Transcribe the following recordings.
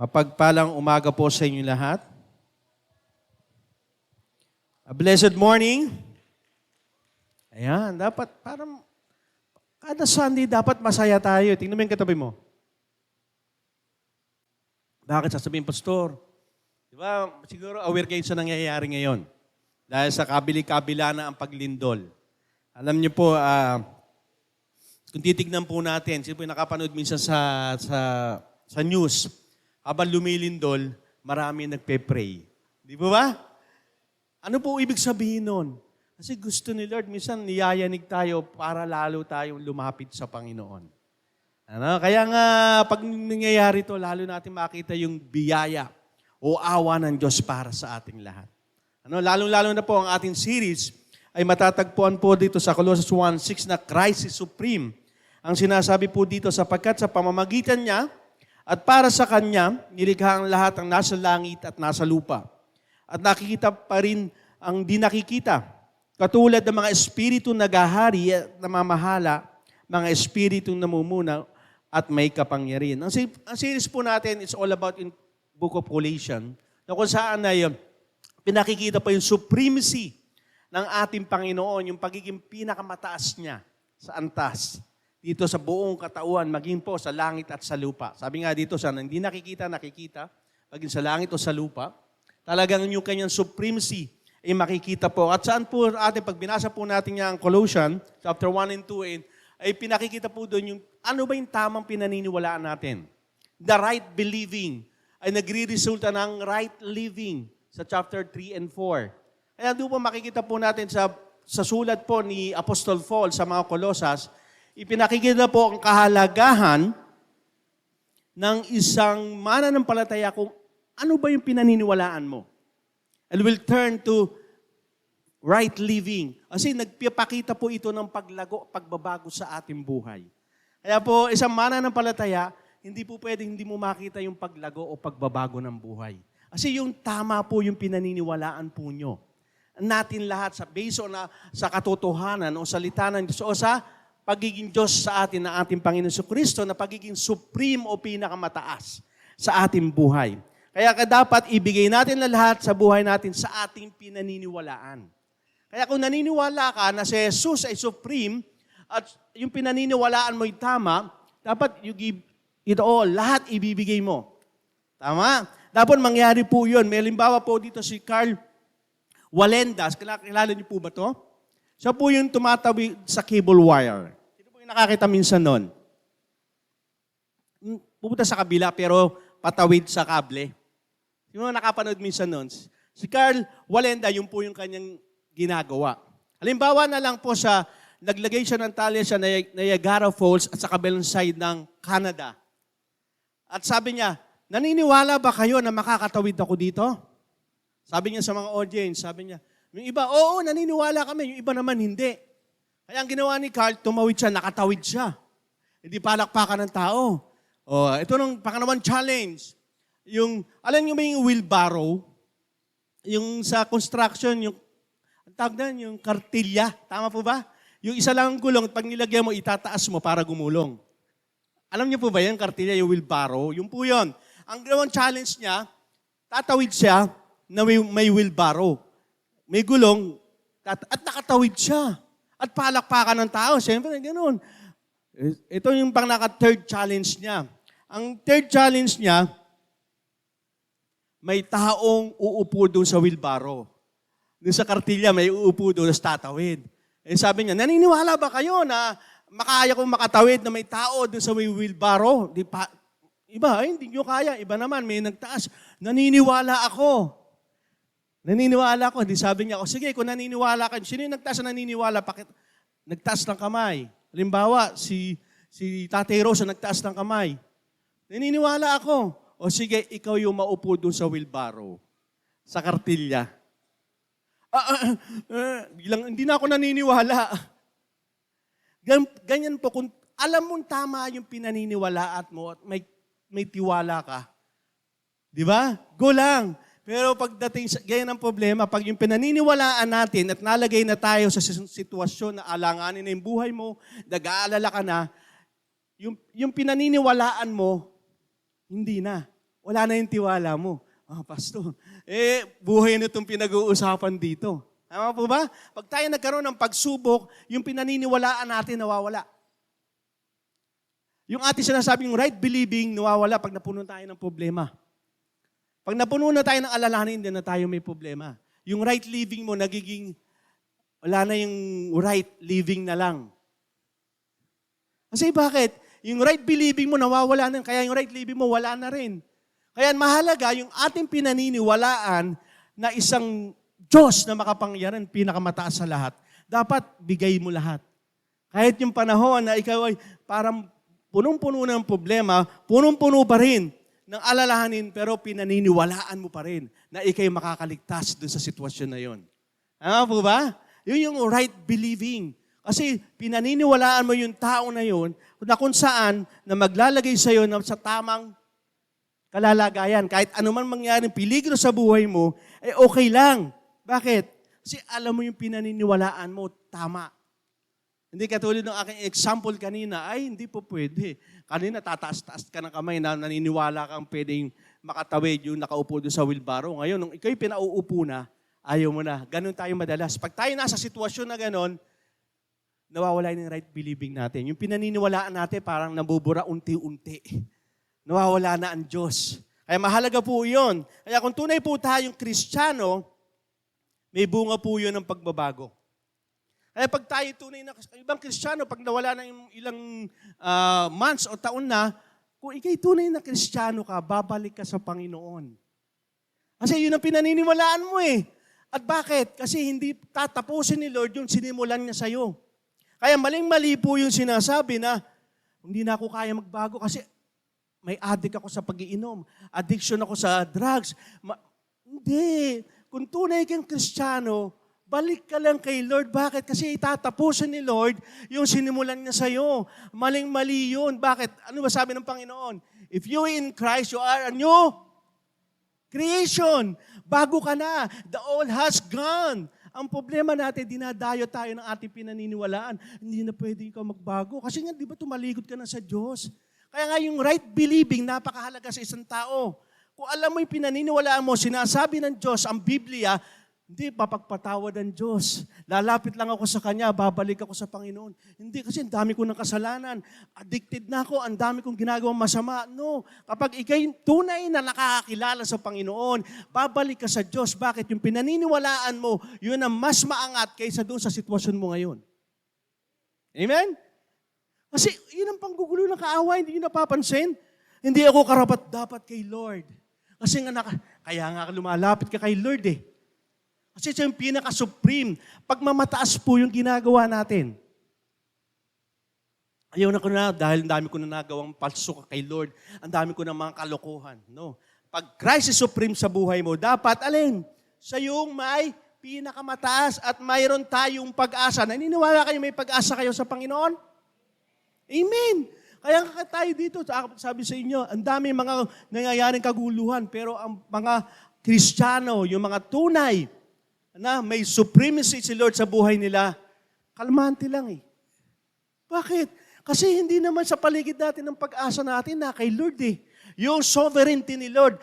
Mapagpalang umaga po sa inyo lahat. A blessed morning. Ayan, dapat parang kada Sunday dapat masaya tayo. Tingnan mo yung katabi mo. Bakit sasabihin, Pastor? Di ba, siguro aware kayo sa nangyayari ngayon. Dahil sa kabili-kabila na ang paglindol. Alam niyo po, kung titignan po natin, sino po yung nakapanood minsan sa news, habang lumilindol, marami nagpe-pray. Di ba? Ano po ibig sabihin nun? Kasi gusto ni Lord, minsan niyayanig tayo para lalo tayong lumapit sa Panginoon. Ano? Kaya nga, pag nangyayari ito, lalo natin makita yung biyaya o awa ng Diyos para sa ating lahat. Ano? Lalo na po ang ating series ay matatagpuan po dito sa Colossus 1:6 na Christ is supreme. Ang sinasabi po dito, sapagkat sa pamamagitan niya at para sa Kanya, nilikha ang lahat ang nasa langit at nasa lupa. At nakikita pa rin ang di nakikita. Katulad ng mga espiritu naghahari at namamahala, mga espiritu namumuna at may kapangyarihan. Ang series po natin is all about in Book of Colossians, na kung saan ay pinakikita pa yung supremacy ng ating Panginoon, yung pagiging pinakamataas niya sa antas, dito sa buong katauhan, maging po sa langit at sa lupa. Sabi nga dito, sa hindi nakikita, maging sa langit o sa lupa, talagang yung kanyang supremacy ay makikita po. At saan po atin, pag binasa po natin yung Colossians, chapter 1 and 2, ay pinakikita po doon yung ano ba yung tamang pinaniniwalaan natin. The right believing ay nagre-resulta ng right living sa chapter 3 and 4. Kaya doon po makikita po natin sa sulat po ni Apostle Paul sa mga Kolosas, ipinakikita po ang kahalagahan ng isang mananampalataya kung ano ba yung pinaniniwalaan mo. And we'll turn to right living. Kasi nagpapakita po ito ng paglago, pagbabago sa ating buhay. Kaya po, isang mananampalataya, hindi po pwedeng hindi mo makita yung paglago o pagbabago ng buhay. Kasi yung tama po yung pinaniniwalaan po nyo. Natin lahat based on sa katotohanan o salita ng Diyos o sa pagiging Diyos sa atin na ating Panginoon Kristo na pagiging supreme o pinakamataas sa ating buhay. Kaya dapat ibigay natin na lahat sa buhay natin sa ating pinaniniwalaan. Kaya kung naniniwala ka na si Jesus ay supreme at yung pinaniniwalaan mo'y tama, dapat you give it all, lahat ibibigay mo. Tama? Dapat mangyari po yun. May halimbawa po dito si Carl Walendas. Kilala niyo po ba to? Siya po yung tumatawid sa cable wire. Sino po yung nakakita minsan nun? Pupunta sa kabila pero patawid sa kable. Sino nakapanood minsan nun? Si Carl Walenda, yun po yung kanyang ginagawa. Halimbawa na lang po sa naglagay siya ng talya sa Niagara Falls at sa kabilang side ng Canada. At sabi niya, naniniwala ba kayo na makakatawid ako dito? Sabi niya sa mga audience, sabi niya, yung iba, oo, naniniwala kami. Yung iba naman, hindi. Kaya ang ginawa ni Carl, tumawid siya, nakatawid siya. Hindi palakpakan ng tao. O, ito nung pangalawang challenge. Yung, alam niyo ba yung wheelbarrow? Yung sa construction, yung, ang tawag na, yung kartilya. Tama po ba? Yung isa lang gulong, pag nilagyan mo, itataas mo para gumulong. Alam niyo po ba yan, kartilya, yung wheelbarrow? Yung po yun. Ang ginawang challenge niya, tatawid siya na may wheelbarrow. May gulong, at nakatawid siya. At palakpakan ng tao. Siyempre, ganoon. Ito yung third challenge niya. Ang third challenge niya, may taong uupo doon sa wheelbarrow. Doon sa kartilya, may uupo doon sa tatawid. Sabi niya, naniniwala ba kayo na makaya kong makatawid na may tao doon sa may wheelbarrow? Iba, hindi nyo kaya. Iba naman, may nagtaas. Naniniwala ako. Naniniwala ko. Hindi sabi niya, sige, kung naniniwala ka, sino yung nagtaas na naniniwala? Nagtaas ng kamay. Halimbawa, si Tatay Rosa nagtaas ng kamay. Naniniwala ako. O sige, ikaw yung maupo doon sa wheelbarrow. Sa kartilya. Hindi na ako naniniwala. Ganyan po, kung alam mong tama yung pinaniniwalaat mo at may tiwala ka. Di ba? Go lang. Pero pagdating sa ganyan ang problema, pag yung pinaniniwalaan natin at nalagay na tayo sa sitwasyon na alanganin na yung buhay mo, nag-aalala ka na, yung pinaniniwalaan mo, hindi na. wala na yung tiwala mo. Pastor, buhay na itong pinag-uusapan dito. Tama po ba? Pag tayo nagkaroon ng pagsubok, yung pinaniniwalaan natin nawawala. Yung ating sinasabing right believing, nawawala pag napuno tayo ng problema. Pag napuno na tayo ng alalahanin, hindi na tayo may problema. Yung right living mo, nagiging, wala na yung right living na lang. Kasi bakit? Yung right believing mo, nawawala na. Kaya yung right living mo, wala na rin. Kaya mahalaga, yung ating pinaniniwalaan na isang Diyos na makapangyarihan, pinakamataas sa lahat, dapat bigay mo lahat. Kahit yung panahon na ikaw ay parang punong-puno ng problema, punong-puno pa rin ng alalahanin, pero pinaniniwalaan mo pa rin na ikay makakaligtas dun sa sitwasyon na yon. Po ba? Yun yung right believing. Kasi pinaniniwalaan mo yung tao na yun na kung saan na maglalagay sa iyo sa tamang kalalagayan. Kahit anuman mangyaring peligro sa buhay mo, okay lang. Bakit? Kasi alam mo yung pinaniniwalaan mo, tama. Hindi katulad ng aking example kanina, hindi po pwede. Kanina tataas-taas ka ng kamay na naniniwala kang pwedeng makatawid yung nakaupo doon sa wheelbarrow. Ngayon, nung ikaw'y pinauupo na, ayaw mo na. Ganon tayo madalas. Pag tayo nasa sitwasyon na ganon, nawawala yung right believing natin. Yung pinaniniwalaan natin parang nabubura unti-unti. Nawawala na ang Diyos. Kaya mahalaga po yun. Kaya kung tunay po tayong Kristiyano, may bunga po yun ng pagbabago. Kaya pag tayo tunay na, ibang Kristiyano, pag nawala na yung ilang months o taon na, kung ikay tunay na Kristiyano ka, babalik ka sa Panginoon. Kasi yun ang pinaniniwalaan mo eh. At bakit? Kasi hindi tatapusin ni Lord yung sinimulan niya sa'yo. Kaya maling-mali po yung sinasabi na, hindi na ako kaya magbago kasi may addict ako sa pag-iinom. Addiction ako sa drugs. Hindi. Kung tunay kang Kristiyano, balik ka lang kay Lord. Bakit? Kasi itatapusin ni Lord yung sinimulan niya sa'yo. Maling-mali yun. Bakit? Ano ba sabi ng Panginoon? If you in Christ, you are a new creation. Bago ka na. The old has gone. Ang problema natin, dinadayo tayo ng ating pinaniniwalaan. Hindi na pwede ikaw magbago. Kasi nga, di ba tumalikod ka na sa Diyos? Kaya nga yung right believing, napakahalaga sa isang tao. Kung alam mo yung pinaniniwalaan mo, sinasabi ng Diyos, ang Biblia, hindi, papagpatawad ang Diyos. Lalapit lang ako sa Kanya, babalik ako sa Panginoon. Hindi, kasi ang dami ko ng kasalanan. Addicted na ako, ang dami kong ginagawang masama. No, kapag ikay tunay na nakakakilala sa Panginoon, babalik ka sa Diyos. Bakit? Yung pinaniniwalaan mo, yun ang mas maangat kaysa doon sa sitwasyon mo ngayon. Amen? Kasi yun ang panggugulo ng kaaway, hindi nyo napapansin. Hindi ako karapat-dapat kay Lord. Kasi nga, kaya nga lumalapit ka kay Lord eh. Kasi siya yung pinaka-supreme. Pag mamataas po yung ginagawa natin. Ayaw na ko na, dahil ang dami ko na nagawang palso kay Lord, ang dami ko na mga kalokohan. No. Pag Christ is supreme sa buhay mo, dapat, alin? Siya yung may pinakamataas at mayroon tayong pag-asa. Naniniwala kayo may pag-asa kayo sa Panginoon? Amen. Kaya tayo dito, sabi sa inyo, ang dami mga nangyayaring kaguluhan, pero ang mga Kristiyano, yung mga tunay, na may supremacy si Lord sa buhay nila, kalmante lang eh. Bakit? Kasi hindi naman sa paligid natin ng pag-asa natin na kay Lord eh. Yung sovereignty ni Lord,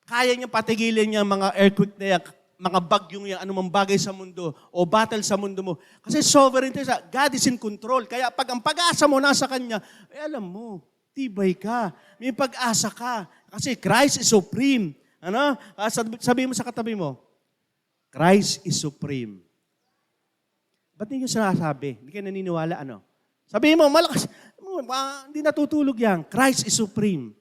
kaya niya patigilin niya mga earthquake na yan, mga bagyong yan, anumang bagay sa mundo o battle sa mundo mo. Kasi sovereignty siya, God is in control. Kaya pag ang pag-asa mo nasa Kanya, alam mo, tibay ka, may pag-asa ka. Kasi Christ is supreme. Ano? Sabihin mo sa katabi mo, Christ is supreme. Ba't hindi nyo sinasabi? Hindi kayo naniniwala, ano? Sabihin mo, malakas, hindi natutulog yan. Christ is supreme.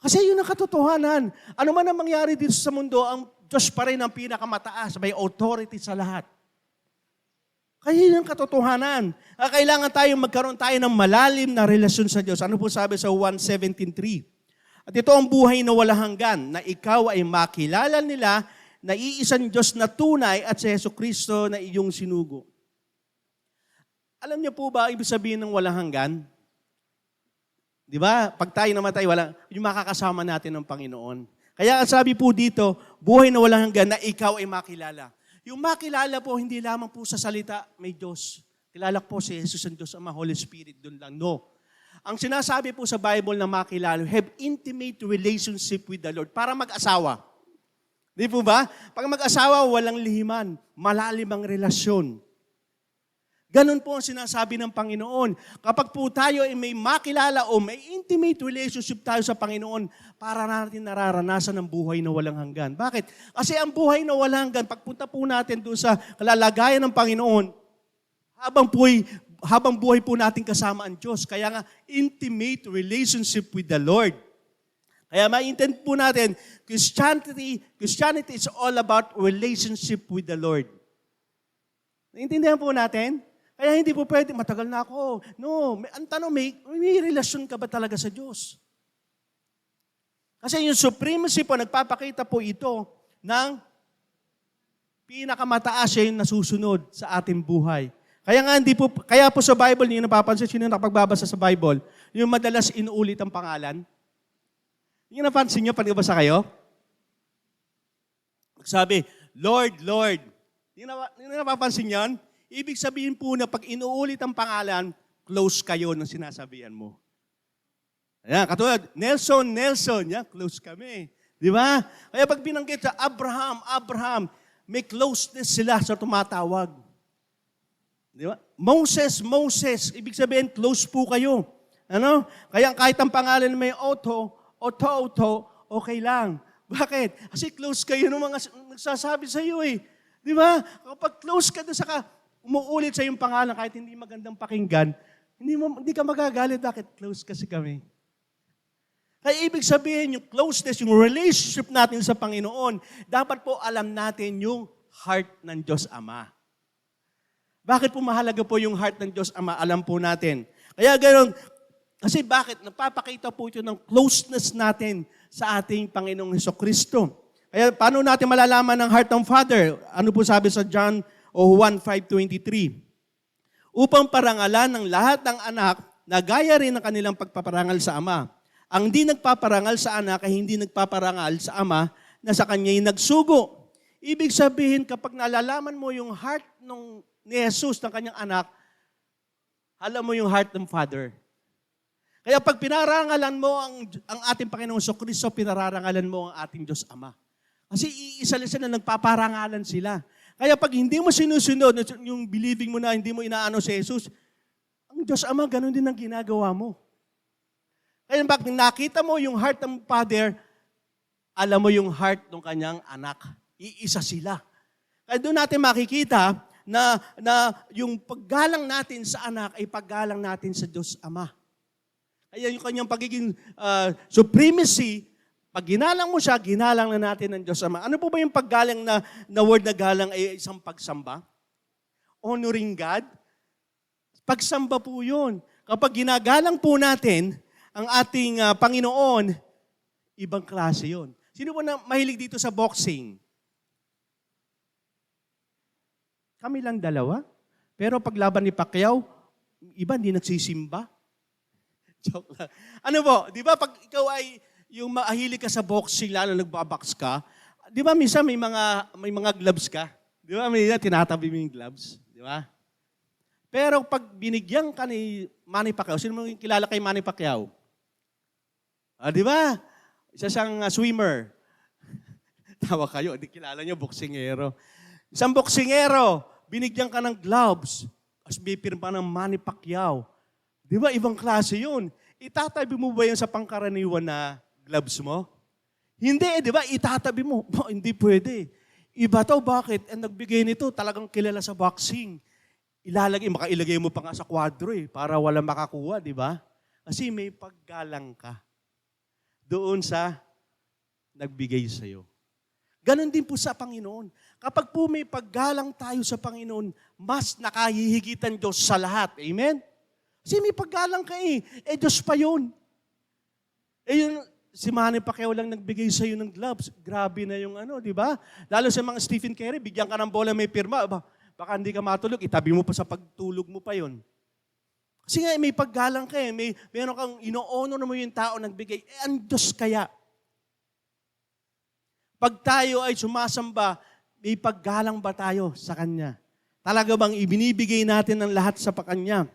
Kasi yun ang katotohanan. Ano man ang mangyari dito sa mundo, ang Diyos pa rin ang pinakamataas. May authority sa lahat. Kaya yun ang katotohanan. Kailangan magkaroon tayo ng malalim na relasyon sa Diyos. Ano po sabi sa 1:17:3? At ito ang buhay na walang hanggan, na ikaw ay makilala nila na iisang Diyos na tunay at si Jesucristo na iyong sinugo. Alam niyo po ba, ibig sabihin ng walang hanggan? Di ba? Pag tayo namatay, yung makakasama natin ng Panginoon. Kaya ang sabi po dito, buhay na walang hanggan na ikaw ay makilala. Yung makilala po, hindi lamang po sa salita, may Diyos. Kilala po si Jesus ang Diyos, ang Holy Spirit, doon lang. No. Ang sinasabi po sa Bible na makilala, have intimate relationship with the Lord. Para mag-asawa. Di po ba? Pag mag-asawa, walang lihiman. Malalim ang relasyon. Ganon po ang sinasabi ng Panginoon. Kapag po tayo ay may makilala o may intimate relationship tayo sa Panginoon, para natin nararanasan ang buhay na walang hanggan. Bakit? Kasi ang buhay na walang hanggan, pagpunta po natin doon sa kalalagayan ng Panginoon, habang buhay po natin kasama ang Diyos. Kaya nga, intimate relationship with the Lord. Kaya maintindihan po natin, Christianity is all about relationship with the Lord. Naintindihan po natin? Kaya hindi po pwede, matagal na ako. No, ang tanong, may relasyon ka ba talaga sa Diyos? Kasi yung supremacy po, nagpapakita po ito ng pinakamataas siya yung nasusunod sa ating buhay. Kaya po sa Bible, yung napapansin, sino nakapagbabasa sa Bible, yung madalas inuulit ang pangalan. Yung napansin nyo, pag nabasa kayo? Sabi, Lord, Lord. Yung napapansin yan? Ibig sabihin po na pag inuulit ang pangalan, close kayo ng sinasabihan mo. Ayan, katulad, Nelson, Nelson. Yan, close kami. Di ba? Kaya pag binanggit sa Abraham, Abraham, may closeness sila sa tumatawag. Di ba? Moses, Moses. Ibig sabihin, close po kayo. Ano? Kaya kahit ang pangalan may Otto, okay lang. Bakit? Kasi close kayo ng mga nagsasabi sa iyo eh. Di ba? Kapag close ka doon sa umuulit sa iyong pangalan kahit hindi magandang pakinggan, hindi ka magagalit. Bakit? Close kasi kami. Kaya ibig sabihin, yung closeness, yung relationship natin sa Panginoon, dapat po alam natin yung heart ng Diyos Ama. Bakit po mahalaga po yung heart ng Diyos Ama? Alam po natin. Kaya ganoon, kasi bakit? Nagpapakita po ito ng closeness natin sa ating Panginoong Hesukristo. Kaya paano natin malalaman ang heart ng Father? Ano po sabi sa John 1:5-23? Upang parangalan ng lahat ng anak na gaya rin ng kanilang pagpaparangal sa Ama. Ang di nagpaparangal sa anak ay hindi nagpaparangal sa Ama na sa kanya'y nagsugo. Ibig sabihin, kapag nalalaman mo yung heart ni Jesus, ng kanyang anak, alam mo yung heart ng Father. Kaya pag pinarangalan mo ang ating Panginoong Jesucristo, pinararangalan mo ang ating Diyos Ama. Kasi iisa-isa na nagpaparangalan sila. Kaya pag hindi mo sinusunod, yung believing mo na hindi mo inaano si Jesus, ang Diyos Ama, ganun din ang ginagawa mo. Kaya pag nakita mo yung heart ng Father, alam mo yung heart ng kanyang anak. Iisa sila. Kaya doon natin makikita na yung paggalang natin sa anak ay paggalang natin sa Diyos Ama. Kaya yung kanyang pagiging supremacy, pag ginalang mo siya, ginalang na natin ng Diyos Ama. Ano po ba yung paggalang na word na galang ay isang pagsamba? Honoring God? Pagsamba po yun. Kapag ginagalang po natin ang ating Panginoon, ibang klase yun. Sino po na mahilig dito sa boxing? Kami lang dalawa. Pero paglaban ni Pacquiao, iba hindi nagsisimba. Joke lang. Ano po, di ba pag ikaw ay yung mahilig ka sa boxing, lalo nagbabox ka, di ba minsan may mga gloves ka? Di ba minsan tinatabi mo yung gloves? Di ba? Pero pag binigyan ka ni Manny Pacquiao, sino mo kilala kay Manny Pacquiao? Di ba? Isa siyang swimmer. Tawa kayo, di kilala niyo, boksingero. Isang boksingero, binigyan ka ng gloves, as may pirma ng Manny Pacquiao. Di ba, ibang klase yun. Itatabi mo ba yun sa pangkaraniwan na gloves mo? Hindi, di ba? Itatabi mo. Hindi pwede. Iba to, bakit? Ang nagbigay nito, talagang kilala sa boxing. Makailagay mo pa nga sa kwadro para walang makakuha, di ba? Kasi may paggalang ka doon sa nagbigay sa'yo. Ganon din po sa Panginoon. Kapag po may paggalang tayo sa Panginoon, mas nakahihigitan Diyos sa lahat. Amen? Kasi may paggalang ka Diyos pa yun. Yun, si Manny Pacquiao lang nagbigay sa'yo ng gloves. Grabe na yung di ba? Lalo sa mga Stephen Curry, bigyan ka ng bola may pirma. Baka hindi ka matulog, itabi mo pa sa pagtulog mo pa yun. Kasi nga, may paggalang ka meron kang ino-honor mo yung tao nagbigay. Ang Diyos kaya. Pag tayo ay sumasamba, may paggalang ba tayo sa Kanya? Talaga bang ibinibigay natin ang lahat sa Kanya?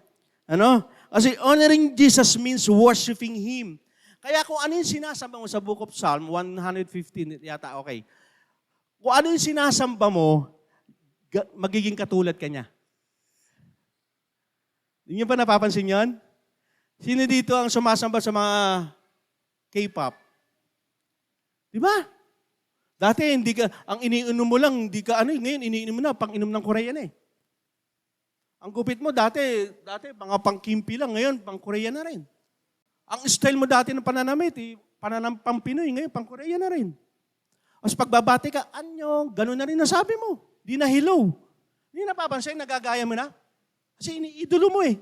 Ano? Kasi honoring Jesus means worshiping Him. Kaya kung ano yung sinasamba mo sa Book of Psalm, 115 yata, okay. Kung ano yung sinasamba mo, magiging katulad ka niya. Hindi niyo ba napapansin yun? Sino dito ang sumasamba sa mga K-pop? Di ba? Dati, hindi ka, ang iniinom mo lang, hindi ka, ngayon, iniinom mo na, pang-inom ng Korean eh. Ang gupit mo, dati, mga pang-kimpi lang, ngayon, pang-Korean na rin. Ang style mo dati ng pananamit, pang-Pinoy, ngayon, pang-Korean na rin. As pagbabati ka, anyo, gano'n na rin nasabi mo. Di na hello. Hindi napapansin, nagagaya mo na. Kasi iniidolo mo eh.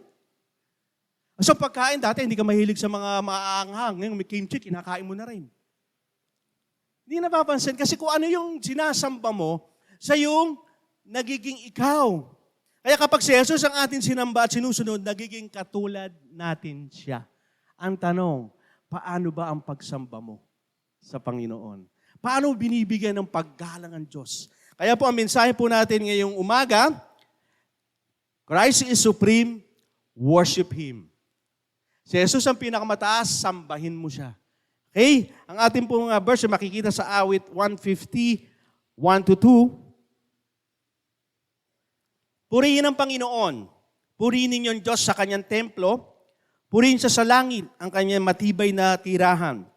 So pagkain, dati hindi ka mahilig sa mga maaanghang. Ngayon, may kimchi, kinakain mo na rin. Hindi napapansin. Kasi kung ano yung sinasamba mo, sa yung nagiging ikaw. Kaya kapag si Jesus ang ating sinamba at sinusunod, nagiging katulad natin siya. Ang tanong, paano ba ang pagsamba mo sa Panginoon? Paano binibigyan ng paggalang ang Diyos? Kaya po ang mensahe po natin ngayong umaga, Christ is supreme, worship Him. Si Jesus ang pinakamataas, sambahin mo siya. Okay? Ang ating pong verse makikita sa awit 150, 1-2. Purihin ang Panginoon. Purihin ninyong Diyos sa kanyang templo. Purihin siya sa langit, ang kanyang matibay na tirahan.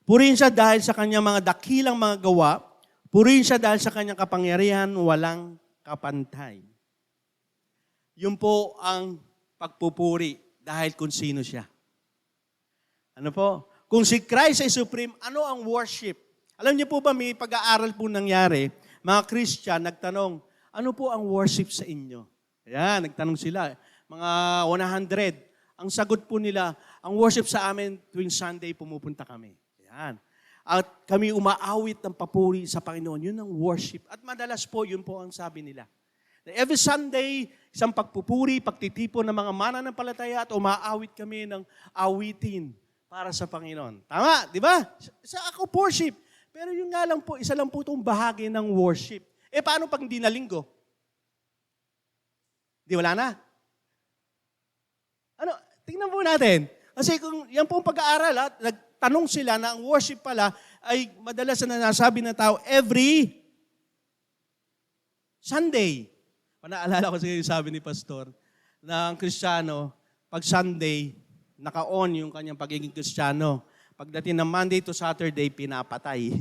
Purihin siya dahil sa kanyang mga dakilang mga gawa. Purihin siya dahil sa kanyang kapangyarihan, walang kapantay. Yun po ang pagpupuri dahil kung sino siya. Ano po? Kung si Christ ay supreme, ano ang worship? Alam niyo po ba, may pag-aaral po nangyari, mga Christian nagtanong, ano po ang worship sa inyo? Ayan, nagtanong sila. Mga 100. Ang sagot po nila, ang worship sa amin tuwing Sunday pumupunta kami. Ayan. At kami umaawit ng papuri sa Panginoon. Yun ang worship. At madalas po, yun po ang sabi nila. Every Sunday, isang pagpupuri, pagtitipon ng mga mananampalataya at umaawit kami ng awitin para sa Panginoon. Tama, di ba? Sa ako worship. Pero yun nga lang po, isa lang po itong bahagi ng worship. Paano pag hindi na linggo? Di wala na. Ano, tingnan po natin. Kasi kung yan po ang pag-aaral, nagtanong sila na ang worship pala ay madalas na nasabi ng tao every Sunday. Naalala ko sa yung sabi ni Pastor na ang Kristiyano, pag Sunday, naka-on yung kanyang pagiging Kristiyano. Pagdating ng Monday to Saturday, pinapatay.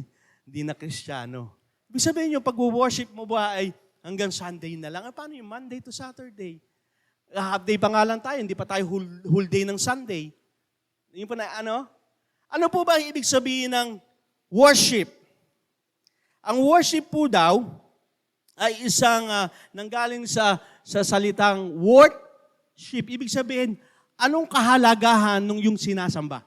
Hindi na Kristiyano. Ibig sabihin yung pag-worship mo ba ay hanggang Sunday na lang? Paano yung Monday to Saturday? Half day pa nga lang tayo, hindi pa tayo whole day ng Sunday. Yun po na, ano? Ano po ba ang ibig sabihin ng worship? Ang worship po daw ay isang nanggaling sa salitang worship. Ibig sabihin, anong kahalagahan ng yung sinasamba?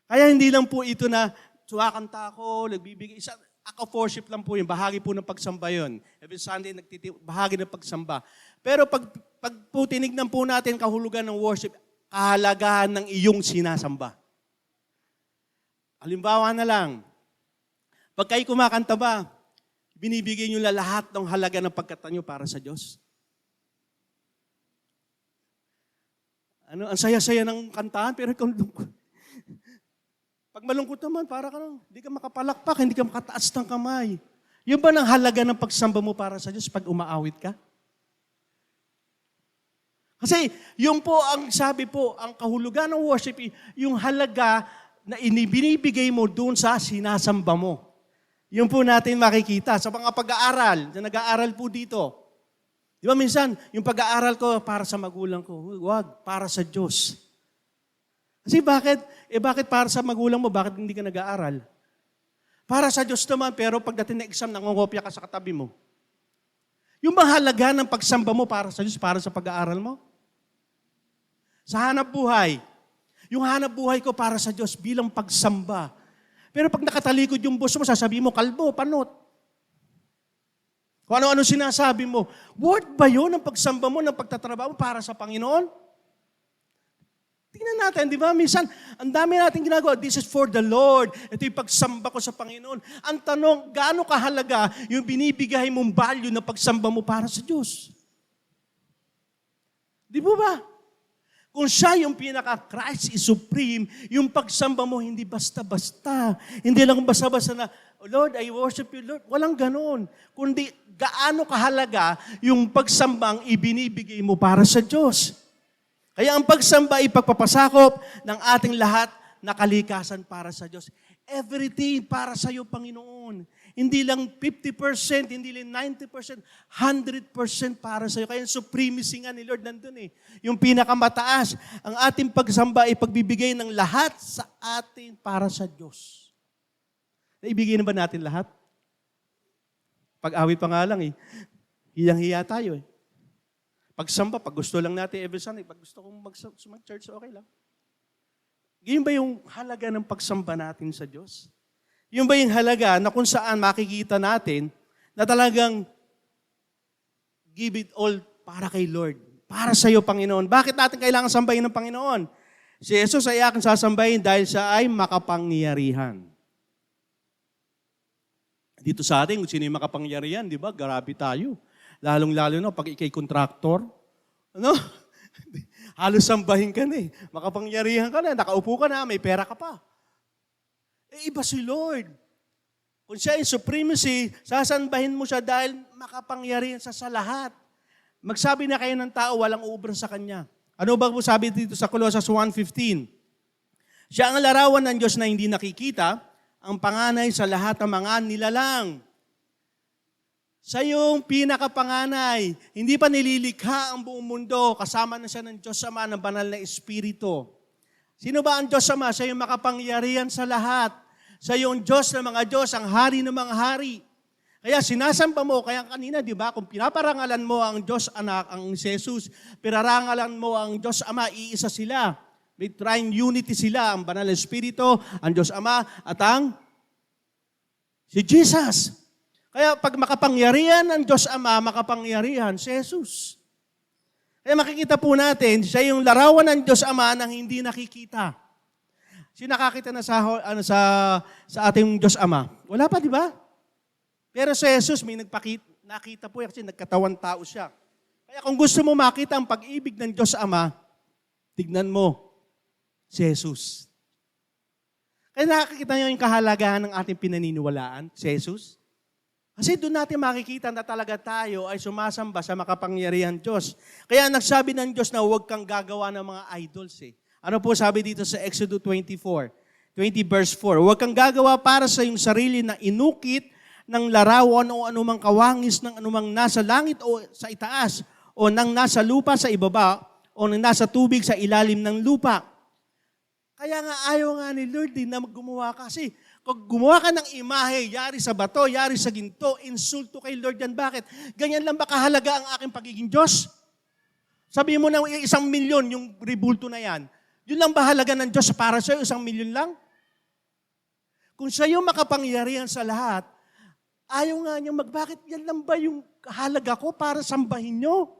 Kaya hindi lang po ito na sumakanta ako, nagbibigay. Ako worship lang po yun. Bahagi po ng pagsamba yun. Every Sunday, bahagi ng pagsamba. Pero pag po tinignan po natin kahulugan ng worship, kahalagahan ng iyong sinasamba. Halimbawa na lang, pag kayo kumakanta ba, binibigay nyo lahat ng halaga ng pagkanta nyo para sa Diyos? Ang saya-saya ng kantahan, pero pag malungkot naman, para ka hindi ka makapalakpak, hindi ka makataas ng kamay. Yun ba ng halaga ng pagsamba mo para sa Diyos pag umaawit ka? Kasi yun po ang sabi po, ang kahulugan ng worship, yung halaga na binibigay mo doon sa sinasamba mo. Yun po natin makikita sa mga pag-aaral, na nag-aaral po dito. Di ba minsan, yung pag-aaral ko para sa magulang ko, wag, para sa Diyos. Kasi bakit? Bakit para sa magulang mo? Bakit hindi ka nag-aaral? Para sa Diyos naman, pero pagdating na exam, nangongopya ka sa katabi mo. Yung mahalaga ng pagsamba mo para sa Diyos, para sa pag-aaral mo? Sa hanap buhay. Yung hanap buhay ko para sa Diyos bilang pagsamba. Pero pag nakatalikod yung boss mo, sasabihin mo, kalbo, panot. Kung ano-ano sinasabi mo. Worth ba yun ang pagsamba mo, ng pagtatrabaho para sa Panginoon? Tingnan natin, di ba? Minsan, ang dami natin ginagawa. This is for the Lord. Ito yung pagsamba ko sa Panginoon. Ang tanong, gaano kahalaga yung binibigay mong value na pagsamba mo para sa Diyos? Di po ba? Kung siya yung pinaka-Christ is supreme, yung pagsamba mo hindi basta-basta. Hindi lang basta-basta na, "Oh Lord, I worship you, Lord." Walang ganon. Kundi gaano kahalaga yung pagsambang ibinibigay mo para sa Diyos. Kaya ang pagsamba ay pagpapasakop ng ating lahat na kalikasan para sa Diyos. Everything para sa iyo, Panginoon. Hindi lang 50%, hindi lang 90%, 100% para sa iyo. Kaya yung supremacy nga ni Lord nandun eh. Yung pinakamataas. Ang ating pagsamba ay pagbibigay ng lahat sa atin para sa Diyos. Naibigay na ba natin lahat? Pag-awit pa nga lang eh. Hiyang-hiya tayo eh. Pagsamba, pag gusto lang natin every Sunday, pag gusto kong mag-church, okay lang. Yun ba yung halaga ng pagsamba natin sa Diyos? Yun ba yung halaga na kung saan makikita natin na talagang give it all para kay Lord, para sa iyo, Panginoon. Bakit natin kailangan sambahin ng Panginoon? Si Jesus ay aking sasambahin dahil siya ay makapangyarihan. Dito sa atin, kung sino yung makapangyarihan, di ba? Grabe tayo. Lalong-lalo na pag ikay kontraktor. Ano? Halos sambahin ka na eh. Makapangyarihan ka na, nakaupo ka na, may pera ka pa. Iba si Lord. Kung siya yung supremacy, sasambahin mo siya dahil makapangyarihan siya sa lahat. Magsabi na kayo ng tao, walang uubra sa Kanya. Ano ba po sabi dito sa Colossus 1:15? Siya ang larawan ng Diyos na hindi nakikita, ang panganay sa lahat ng mga nilalang. Sa yung pinakapanganay, hindi pa nililikha ang buong mundo, kasama na siya ng Diyos Ama ng banal na Espiritu. Sino ba ang Diyos Ama? Siya yung makapangyarihan sa lahat. Siya yung Diyos ng mga Diyos, ang hari ng mga hari. Kaya sinasamba mo, kaya kanina, di ba, kung pinaparangalan mo ang Diyos Anak, ang Jesus, pinarangalan mo ang Diyos Ama, iisa sila. May trine unity sila, ang banal na Espiritu, ang Diyos Ama, at ang si Jesus. Kaya pag makapangyarihan ng Diyos Ama, makapangyarihan si Jesus. Kaya makikita po natin, siya yung larawan ng Diyos Ama nang hindi nakikita. Sino nakakita na sa ating Diyos Ama? Wala pa, di ba? Pero si Jesus, may nakita po kasi nagkatawan tao siya. Kaya kung gusto mo makita ang pag-ibig ng Diyos Ama, tignan mo si Jesus. Kaya nakakita niyo yung kahalagahan ng ating pinaniniwalaan, si Jesus. Kasi doon natin makikita na talaga tayo ay sumasamba sa makapangyarihan Diyos. Kaya nagsabi ng Diyos na huwag kang gagawa ng mga idols eh. Ano po sabi dito sa Exodus 20 verse 4? Huwag kang gagawa para sa iyong sarili na inukit ng larawan o anumang kawangis ng anumang nasa langit o sa itaas o nang nasa lupa sa ibaba o nang nasa tubig sa ilalim ng lupa. Kaya nga ayaw nga ni Lord din na gumawa kasi kung gumawa ka ng imahe, yari sa bato, yari sa ginto, insulto kay Lord yan. Bakit? Ganyan lang ba kahalaga ang aking pagiging Diyos? Sabihin mo na 1 milyon yung rebulto na yan. Yun lang ba halaga ng Diyos para sa'yo? 1 milyon lang? Kung siya yung makapangyarihan sa lahat, ayaw nga niyang bakit yan lang ba yung halaga ko para sambahin niyo?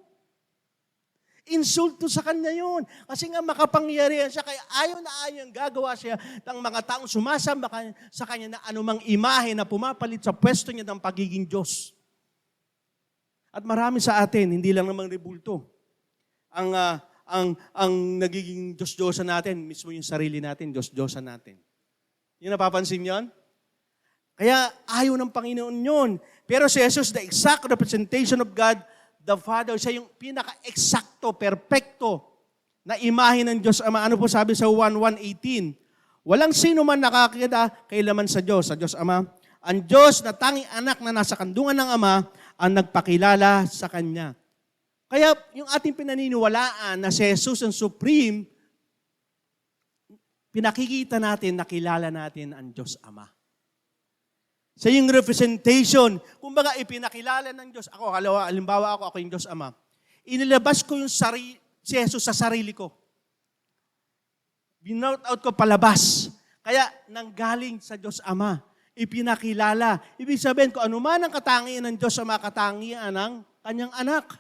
Insulto sa kanya yun. Kasi nga makapangyarihan siya, kaya ayaw na ayaw gagawa siya ng mga taong sumasamba sa kanya na anumang imahe na pumapalit sa pwesto niya ng pagiging Diyos. At marami sa atin, hindi lang namang rebulto. Ang nagiging Diyos-Diyosan natin, mismo yung sarili natin, Diyos-Diyosan natin. Yung napapansin yon? Kaya ayaw ng Panginoon yun. Pero si Jesus, the exact representation of God, the Father, siya yung pinaka-eksakto, perfecto na imahe ng Diyos Ama. Ano po sabi sa 1:18? Walang sino man nakakita kailaman sa Diyos Ama. Ang Diyos na tanging anak na nasa kandungan ng Ama ang nagpakilala sa Kanya. Kaya yung ating pinaniniwalaan na si Jesus ang supreme, pinakikita natin, nakilala natin ang Diyos Ama. Sa yung representation, kumbaga ipinakilala ng Diyos. Ako, halimbawa ako yung Diyos Ama. Inilabas ko yung si Jesus sa sarili ko. Binout out ko palabas. Kaya nanggaling sa Diyos Ama. Ipinakilala. Ibig sabihin ko, anuman ang katangian ng Diyos Ama, katangian ng Kanyang anak.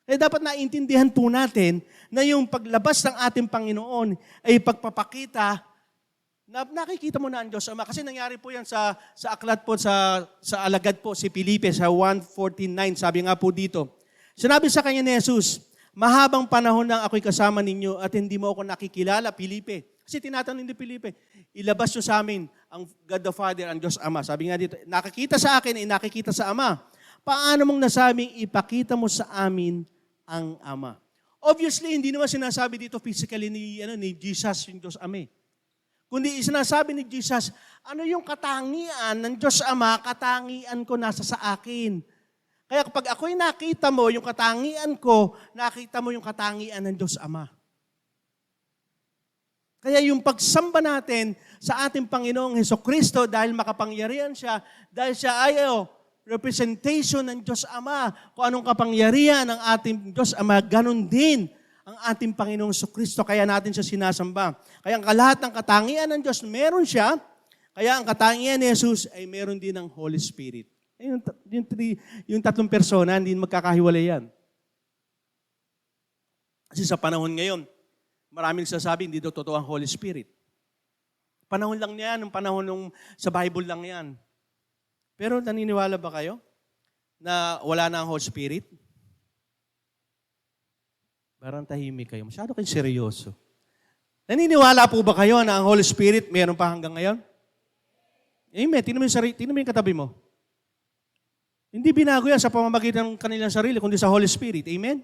Kaya dapat naintindihan po natin na yung paglabas ng ating Panginoon ay pagpapakita na nakikita mo na ang Diyos Ama. Kasi nangyari po yan sa aklat po, sa alagad po, si Felipe, sa 1:49. Sabi nga po dito, Sinabi sa kanya ni Jesus, mahabang panahon nang ako'y kasama ninyo at hindi mo ako nakikilala, Felipe. Kasi tinatanong ni Felipe, ilabas nyo sa amin ang God the Father, ang Diyos Ama. Sabi nga dito, nakikita sa akin ay nakikita sa Ama. Paano mong nasabing ipakita mo sa amin ang Ama? Obviously, hindi naman sinasabi dito physically ni Jesus, yung Diyos Ama. Kundi sinasabi ni Jesus, ano yung katangian ng Diyos Ama, katangian ko nasa sa akin. Kaya kapag ako'y nakita mo yung katangian ko, nakita mo yung katangian ng Diyos Ama. Kaya yung pagsamba natin sa ating Panginoong Hesukristo dahil makapangyarihan siya, dahil siya ay representation ng Diyos Ama. Kung anong kapangyarihan ng ating Diyos Ama, ganun din ang ating Panginoong Hesukristo. Kaya natin siya sinasamba. Kaya ang lahat ng katangian ng Diyos, meron siya. Kaya ang katangian ni Jesus ay meron din ng Holy Spirit. Yung tatlong persona, hindi magkakahiwalay yan. Kasi sa panahon ngayon, maraming sasabi, hindi daw totoo ang Holy Spirit. Panahon lang yan, yung panahon sa Bible lang yan. Pero naniniwala ba kayo na wala na ang Holy Spirit? Parang tahimik kayo. Masyado kayong seryoso. Naniniwala po ba kayo na ang Holy Spirit meron pa hanggang ngayon? Amen. Tingnan mo yung katabi mo. Hindi binago yan sa pamamagitan ng kanilang sarili, kundi sa Holy Spirit. Amen?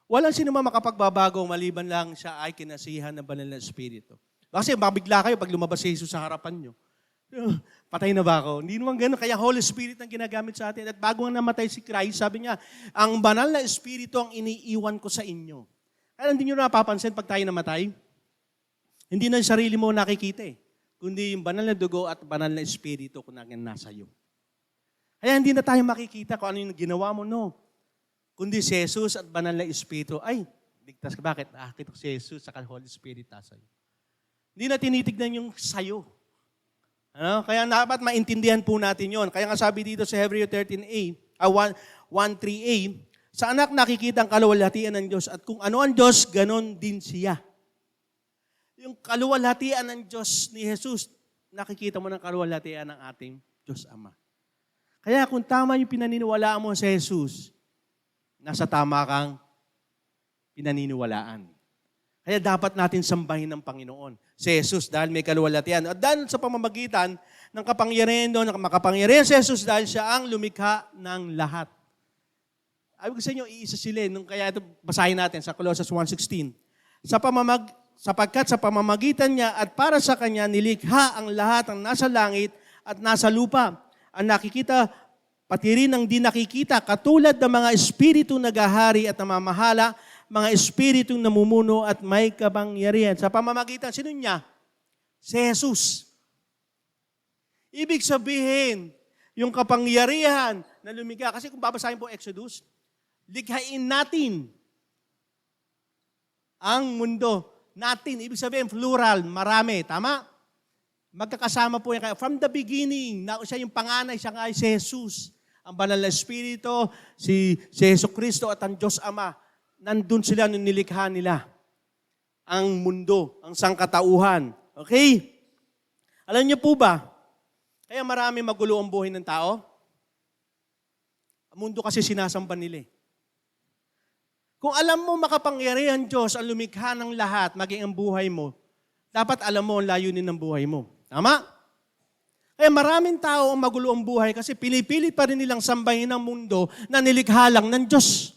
Walang sino man makapagbabago maliban lang siya ay kinasihan ng banal na Espiritu. Kasi mabigla kayo pag lumabas si Jesus sa harapan nyo. Patay na ba ako? Hindi naman gano'n. Kaya Holy Spirit ang ginagamit sa atin. At bago nga namatay si Christ, sabi niya, ang banal na Espiritu ang iniiwan ko sa inyo. Kaya hindi nyo napapansin pag tayo namatay? Hindi na yung sarili mo nakikita kundi yung banal na dugo at banal na Espiritu kung nasa iyo. Kaya hindi na tayo makikita kung ano yung ginawa mo, no. Kundi si Jesus at banal na Espiritu, ay, ligtas ka. Bakit? Nakakita ko si Jesus at Holy Spirit sa'yo. Hindi na tinitignan yung sa'yo. Ano? Kaya dapat maintindihan po natin yon. Kaya nga sabi dito sa Hebreo 1:3a, sa anak nakikita ang kaluwalhatian ng Diyos at kung ano ang Diyos, ganon din siya. Yung kaluwalhatian ng Diyos ni Jesus, nakikita mo ng kaluwalhatian ng ating Diyos Ama. Kaya kung tama yung pinaniniwalaan mo sa Jesus, nasa tama kang pinaniniwalaan. Kaya dapat natin sambahin ng Panginoon. Si Jesus dahil may kaluwalhatian. At dahil sa pamamagitan ng kapangyarihan doon, makapangyarihan si Jesus dahil siya ang lumikha ng lahat. Ibig sa inyo, iisa sila. Kaya ito, basahin natin sa Colossians 1:16. Sapagkat sa pamamagitan niya at para sa kanya nilikha ang lahat ng nasa langit at nasa lupa. Ang nakikita, pati rin ang di nakikita, katulad ng mga espiritu nagahari at namamahala, mga espiritong namumuno at may kapangyarihan. Sa pamamagitan, sino niya? Si Jesus. Ibig sabihin, yung kapangyarihan na lumikha. Kasi kung babasahin po Exodus, likhain natin ang mundo. Natin, ibig sabihin, plural, marami. Tama? Magkakasama po yan. From the beginning, na siya yung panganay, siya nga ay si Jesus. Ang banal na Espiritu, si Jesucristo at ang Diyos Ama. Nandun sila nung nilikha nila. Ang mundo, ang sangkatauhan. Okay? Alam niyo po ba, kaya marami magulo ang buhay ng tao? Ang mundo kasi sinasamba nila. Kung alam mo makapangyarihan Diyos ang lumikha ng lahat, maging ang buhay mo, dapat alam mo ang layunin ng buhay mo. Tama? Kaya maraming tao ang magulo ang buhay kasi pinipilit pa rin nilang sambahin ang mundo na nilikha lang ng Diyos.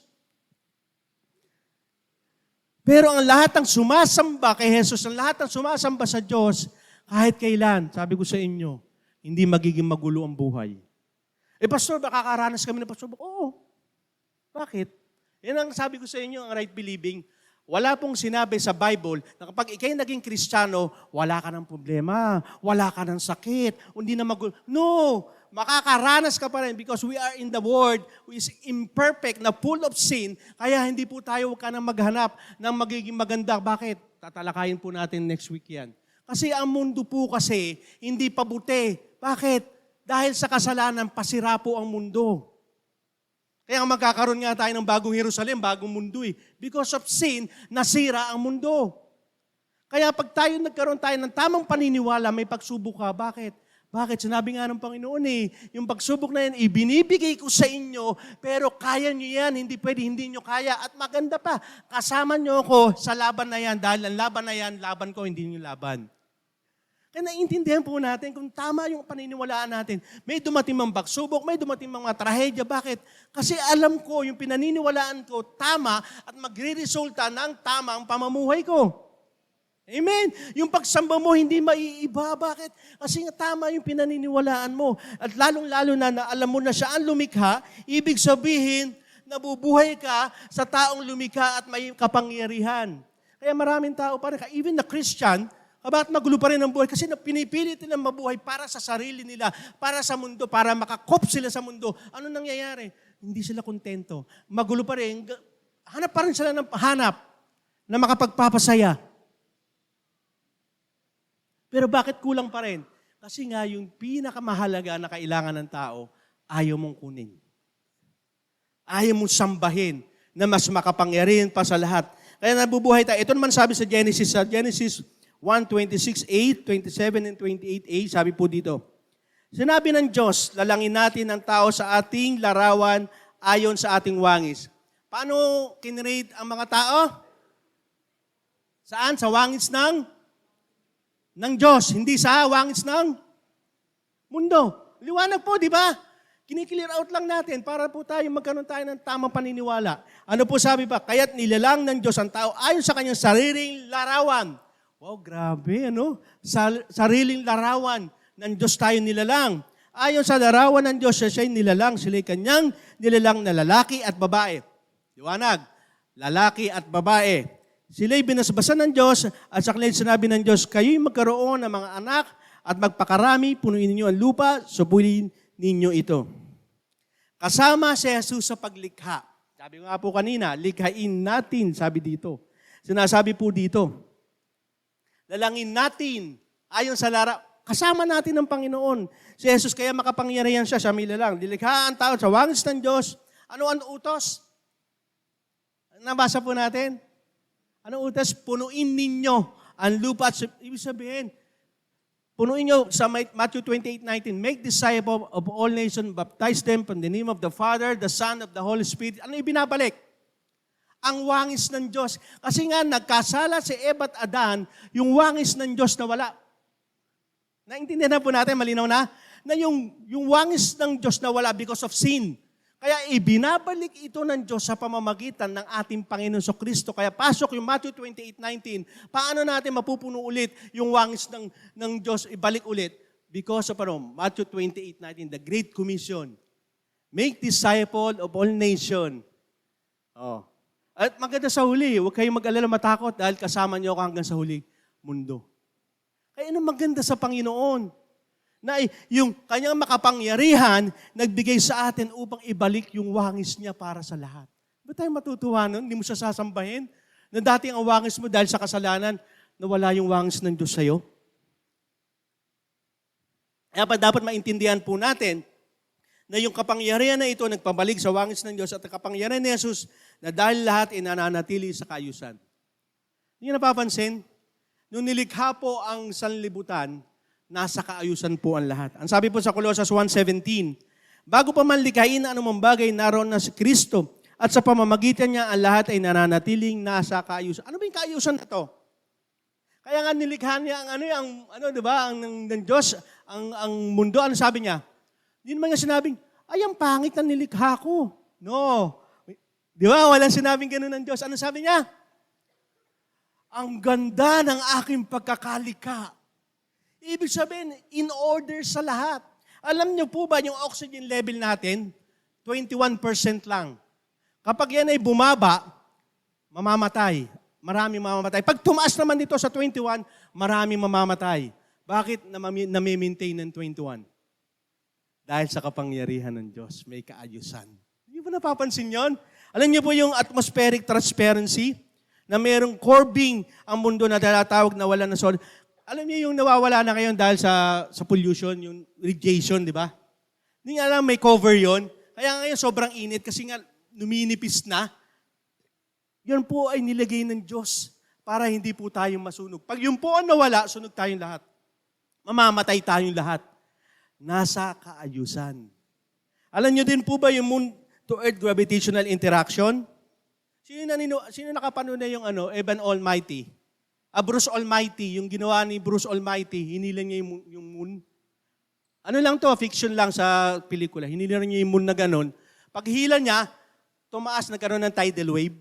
Pero ang lahat ng sumasamba kay Jesus, ang lahat ng sumasamba sa Diyos, kahit kailan, sabi ko sa inyo, hindi magiging magulo ang buhay. Pastor, makakaranas kami ng pastor? Oo. Bakit? Yan ang sabi ko sa inyo, ang right believing. Wala pong sinabi sa Bible na kapag ikay naging Kristiyano, wala ka ng problema, wala ka ng sakit, hindi na magulo. No! Makakaranas ka pa rin because we are in the world who is imperfect, na full of sin, kaya hindi po tayo, huwag ka nang maghanap ng magiging maganda. Bakit? Tatalakayin po natin next week yan. Kasi ang mundo po kasi, hindi pabuti. Bakit? Dahil sa kasalanan, pasira po ang mundo. Kaya magkakaroon nga tayo ng bagong Jerusalem, bagong mundo Because of sin, nasira ang mundo. Kaya pag nagkaroon tayo ng tamang paniniwala, may pagsubok ka. Bakit? Bakit? Sinabi nga ng Panginoon yung pagsubok na yan, ibinibigay ko sa inyo, pero kaya nyo yan, hindi pwede, hindi nyo kaya. At maganda pa, kasama nyo ako sa laban na yan, dahil ang laban na yan, laban ko, hindi nyo laban. Kaya naiintindihan po natin kung tama yung paniniwalaan natin. May dumating mang pagsubok, may dumating mang mga trahedya. Bakit? Kasi alam ko, yung pinaniniwalaan ko, tama at magre-resulta ng tama ang pamamuhay ko. Amen. Yung pagsamba mo, hindi maiiba. Bakit? Kasi nga tama yung pinaniniwalaan mo. At lalong-lalo na alam mo na siya ang lumikha, ibig sabihin, nabubuhay ka sa taong lumikha at may kapangyarihan. Kaya maraming tao pa rin, even na Christian, bakit magulo pa rin ang buhay? Kasi pinipilit nilang mabuhay para sa sarili nila, para sa mundo, para makakop sila sa mundo. Ano nangyayari? Hindi sila kontento. Magulo pa rin. Hanap pa rin sila ng hanap na makapagpapasaya. Pero bakit kulang pa rin? Kasi nga yung pinakamahalaga na kailangan ng tao, ayaw mong kunin. Ayaw mong sambahin na mas makapangyarihan pa sa lahat. Kaya nabubuhay tayo. Ito naman sabi sa Genesis 1:26, 8, 27, and 28a, sabi po dito, sinabi ng Diyos, lalangin natin ang tao sa ating larawan ayon sa ating wangis. Paano kinrate ang mga tao? Saan? Sa wangis ng Diyos, hindi sa wangis ng mundo. Liwanag po, di ba? Kini-clear out lang natin para po tayo magkaroon tayo ng tamang paniniwala. Ano po sabi pa? Kaya't nilalang ng Diyos ang tao ayon sa kanyang sariling larawan. Wow, grabe, ano? Sariling larawan ng Diyos tayo nilalang. Ayon sa larawan ng Diyos, siya'y nilalang. Sila'y kanyang nilalang na lalaki at babae. Liwanag, lalaki at babae. Sila'y binasbasan ng Diyos at sa kanilang sinabi ng Diyos, kayo'y magkaroon ng mga anak at magpakarami, punuin ninyo ang lupa, subuhin ninyo ito. Kasama si Jesus sa paglikha. Sabi nga po kanina, likhain natin, sabi dito. Sinasabi po dito, lalangin natin, ayon sa kasama natin ng Panginoon. Si Jesus kaya makapangyarihan siya may lalang. Lilikha ang tao sa wangis ng Diyos. Ano ang utos? Nabasa po natin. Ano utos? Punuin ninyo ang lupa. Ibig sabihin, punuin nyo sa Matthew 28:19, make disciples of all nations, baptize them in the name of the Father, the Son, of the Holy Spirit. Ano ibinabalik? Ang wangis ng Diyos. Kasi nga, nagkasala si Eva at Adan, yung wangis ng Diyos na wala. Naintindihan na po natin, malinaw na? Na yung wangis ng Diyos na wala because of sin. Kaya ibinabalik ito ng Diyos sa pamamagitan ng ating Panginoon Kristo. Kaya pasok yung Matthew 28:19, paano natin mapupuno ulit yung wangis ng Diyos, ibalik ulit? Because of Matthew 28:19, the Great Commission. Make disciple of all nations. Oh. At maganda sa huli, huwag kayong mag-alala matakot dahil kasama niyo ako hanggang sa huli mundo. Kaya ano maganda sa Panginoon? Na yung kanyang makapangyarihan, nagbigay sa atin upang ibalik yung wangis niya para sa lahat. Ba tayo matutuwa nun? Hindi mo siya sasambahin? Na dating ang wangis mo dahil sa kasalanan, nawala yung wangis ng Diyos sa'yo? Kaya pa dapat maintindihan po natin na yung kapangyarihan na ito nagpabalik sa wangis ng Diyos at ang kapangyarihan ni Jesus na dahil lahat ay nananatili sa kayusan. Hindi napapansin? Nung nilikha po ang sanlibutan, nasa kaayusan po ang lahat. Ang sabi po sa Colossus 1:17, bago pa man likhain na anumang bagay, naroon na si Kristo at sa pamamagitan niya ang lahat ay nananatiling nasa kaayusan. Ano ba yung kaayusan na to? Kaya nga nilikha niya di ba, ng Diyos, ang mundo, ano sabi niya? Hindi naman niya sinabing, ay, ang pangit na nilikha ko. No. Di ba? Walang sinabing gano'n ng Diyos. Ano sabi niya? Ang ganda ng aking pagkakalika. Ibig sabihin, in order sa lahat. Alam niyo po ba yung oxygen level natin? 21% lang. Kapag yan ay bumaba, mamamatay. Marami mamamatay. Pag tumaas naman dito sa 21, marami mamamatay. Bakit nami-maintain ng 21? Dahil sa kapangyarihan ng Diyos, may kaayusan. Hindi ba napapansin yon? Alam niyo po yung atmospheric transparency na mayroong corbing ang mundo na tinatawag na wala na sol. Alam niyo yung nawawala na ngayon dahil sa pollution, yung radiation, di ba? Hindi nga alam, may cover yon. Kaya ngayon sobrang init kasi nga numinipis na. Yan po ay nilagay ng Diyos para hindi po tayo masunog. Pag yun po ang nawala, sunog tayong lahat. Mamamatay tayong lahat. nasa kaayusan. Alam niyo din po ba yung moon to earth gravitational interaction? Sino nakapanood na yung Evan Almighty? Bruce Almighty, yung ginawa ni Bruce Almighty, hinilan niya yung moon. Ano lang to, fiction lang sa pelikula. Hinilan niya yung moon na ganun. Pag hila niya, tumaas, nagkaroon ng tidal wave.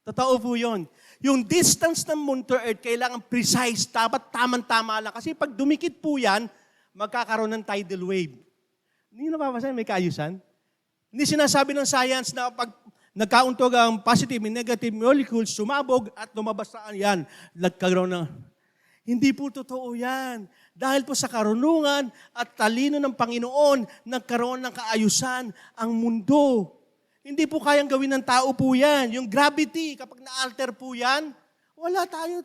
Totoo po yun. Yung distance ng moon to earth, kailangan precise, dapat tamang-tama lang. Kasi pag dumikit po yan, magkakaroon ng tidal wave. Hindi napapasan, may kaayusan. Hindi sinasabi ng science na pag nagkauntog ang positive and negative molecules, sumabog at lumabas na yan. Nagkaroon ng... Hindi po totoo yan. Dahil po sa karunungan at talino ng Panginoon, nagkaroon ng kaayusan ang mundo. Hindi po kayang gawin ng tao po yan. Yung gravity, kapag na-alter po yan, wala tayo.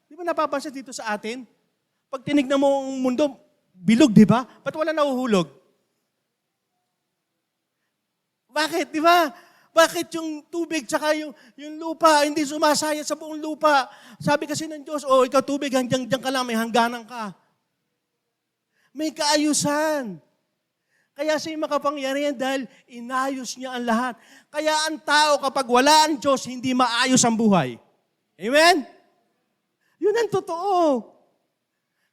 Di ba napapansin dito sa atin? Pag tinignan mo ang mundo, bilog, di ba? Ba't wala nahuhulog? Bakit, di ba? Bakit yung tubig tsaka yung lupa hindi sumasaya sa buong lupa? Sabi kasi ng Diyos, ikaw tubig, hanggang ka lang, may hangganan ka. May kaayusan. Kaya siya makapangyarihan dahil inayos niya ang lahat. Kaya ang tao kapag wala ang Diyos, hindi maayos ang buhay. Amen? Yun ang totoo.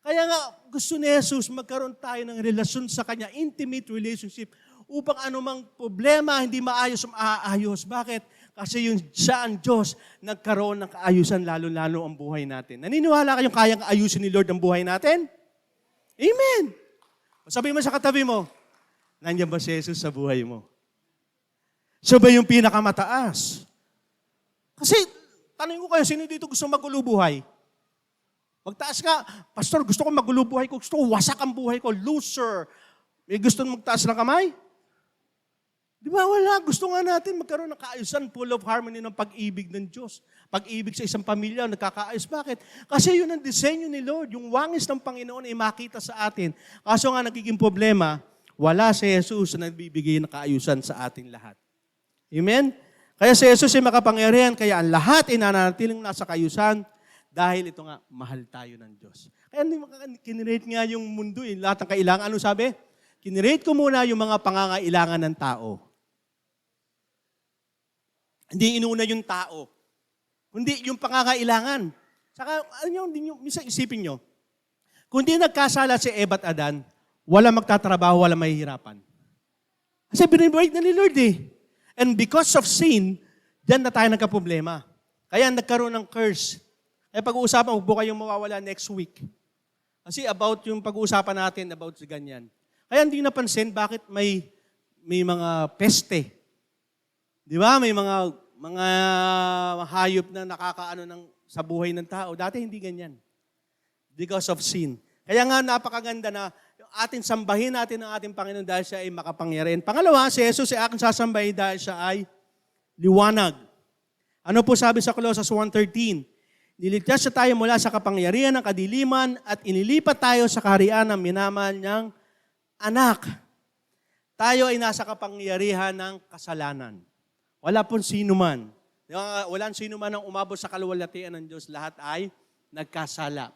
Kaya nga gusto ni Jesus magkaroon tayo ng relasyon sa Kanya, intimate relationship, upang anumang problema hindi maayos maaayos. Bakit? Kasi yung siya ang Diyos, nagkaroon ng kaayusan lalo-lalo ang buhay natin. Naniniwala kayong kayang ayusin ni Lord ang buhay natin? Amen! Sabi mo sa katabi mo, nandiyan ba si Jesus sa buhay mo? Siya ba yung pinakamataas? Kasi, tanong ko kayo, sino dito gusto magulo buhay? Magtaas ka, Pastor, gusto ko magulo buhay ko, gusto ko wasak ang buhay ko, loser. May gusto magtaas ng kamay? Di ba wala? Gusto nga natin magkaroon ng kaayusan, full of harmony ng pag-ibig ng Diyos. Pag-ibig sa isang pamilya, nagkakaayos. Bakit? Kasi yun ang disenyo ni Lord. Yung wangis ng Panginoon ay makita sa atin. Kaso nga nagiging problema, wala si Jesus na nagbibigay ng kaayusan sa ating lahat. Amen? Kaya si Jesus ay makapangyarihan, kaya ang lahat ay nananatiling nasa kaayusan dahil ito nga, mahal tayo ng Diyos. Kaya kinirate nga yung mundo, lahat ng kailangan. Ano sabi? Kinirate ko muna yung mga pangangailangan ng tao. Hindi inuna yung tao. Kundi yung pangangailangan. Saka, minsan isipin nyo, kung di nagkasala si Eva at Adan, wala magtatrabaho, wala mahihirapan. Kasi binibreak na ni Lord eh. And because of sin, dyan na tayo nagka-problema. Kaya nagkaroon ng curse. Kaya pag-uusapan, huwag po kayong mawawala next week. Kasi about yung pag-uusapan natin, about sa ganyan. Kaya hindi napansin bakit may mga peste. Di ba? May mga hayop na nakakaano sa buhay ng tao. Dati hindi ganyan. Because of sin. Kaya nga napakaganda na yung ating sambahin natin ang ating Panginoon dahil siya ay makapangyarihan. Pangalawa, si Jesus ay aking sasambahin dahil siya ay liwanag. Ano po sabi sa Colossus 1:13? Niligtas siya tayo mula sa kapangyarihan ng kadiliman at inilipat tayo sa kaharian ng minamahal niyang anak. Tayo ay nasa kapangyarihan ng kasalanan. Wala pong sino man. Walang sino man ang umabot sa kaluwalhatian ng Diyos. Lahat ay nagkasala.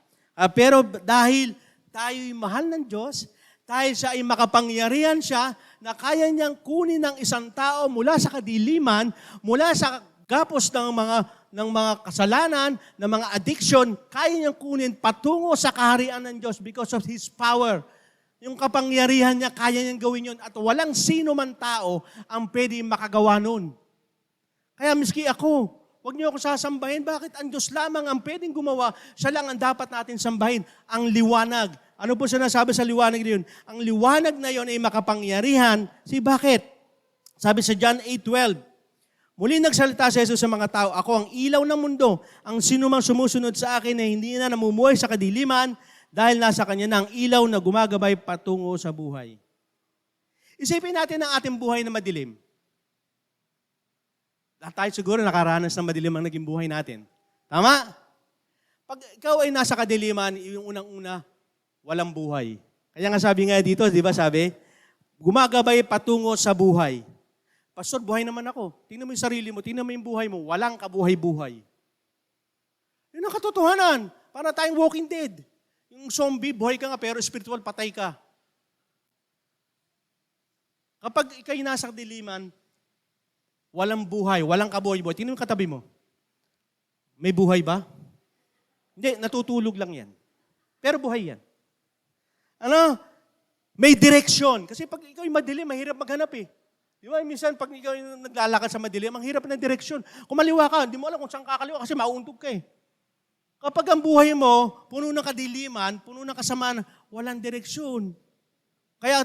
Pero dahil tayo'y mahal ng Diyos, dahil siya ay makapangyarihan siya, na kaya niyang kunin ng isang tao mula sa kadiliman, mula sa gapos ng mga kasalanan, ng mga addiction, kaya niyang kunin patungo sa kaharian ng Diyos because of His power. Yung kapangyarihan niya, kaya niyang gawin yun. At walang sino man tao ang pwede makagawa nun. Kaya miski ako, huwag niyo ako sasambahin. Bakit? Ang Diyos lamang ang pwedeng gumawa. Siya lang ang dapat natin sambahin. Ang liwanag. Ano po sinasabi sa liwanag na yun? Ang liwanag na yun ay makapangyarihan. Bakit? Sabi sa John 8:12, muli nagsalita si Jesus sa mga tao, ako ang ilaw ng mundo. Ang sinumang sumusunod sa akin ay hindi na namumuhay sa kadiliman dahil nasa kanya na ang ilaw na gumagabay patungo sa buhay. Isipin natin ang ating buhay na madilim. Lahat tayo siguro nakaranas ng madilim ang naging buhay natin. Tama? Pag ikaw ay nasa kadiliman, yung unang-una, walang buhay. Kaya nga sabi nga dito, di ba sabi, gumagabay patungo sa buhay. Pastor, buhay naman ako. Tingnan mo yung sarili mo, tingnan mo yung buhay mo, walang kabuhay-buhay. Yun ang katotohanan. Para tayong walking dead. Yung zombie, buhay ka nga, pero spiritual, patay ka. Kapag ikaw'y nasa diliman, walang buhay, walang kabuhay-buhay. Tingnan mo yung katabi mo. May buhay ba? Hindi, natutulog lang yan. Pero buhay yan. Ano? May direksyon. Kasi pag ikaw'y madilim, mahirap maghanap eh. Di ba? Minsan, pag ikaw naglalakad sa madilim, ang hirap ng direksyon. Kung maliwa ka, hindi mo alam kung saan kakaliwa kasi mauuntog ka eh. Kapag ang buhay mo, puno ng kadiliman, puno ng kasamaan, walang direksyon. Kaya,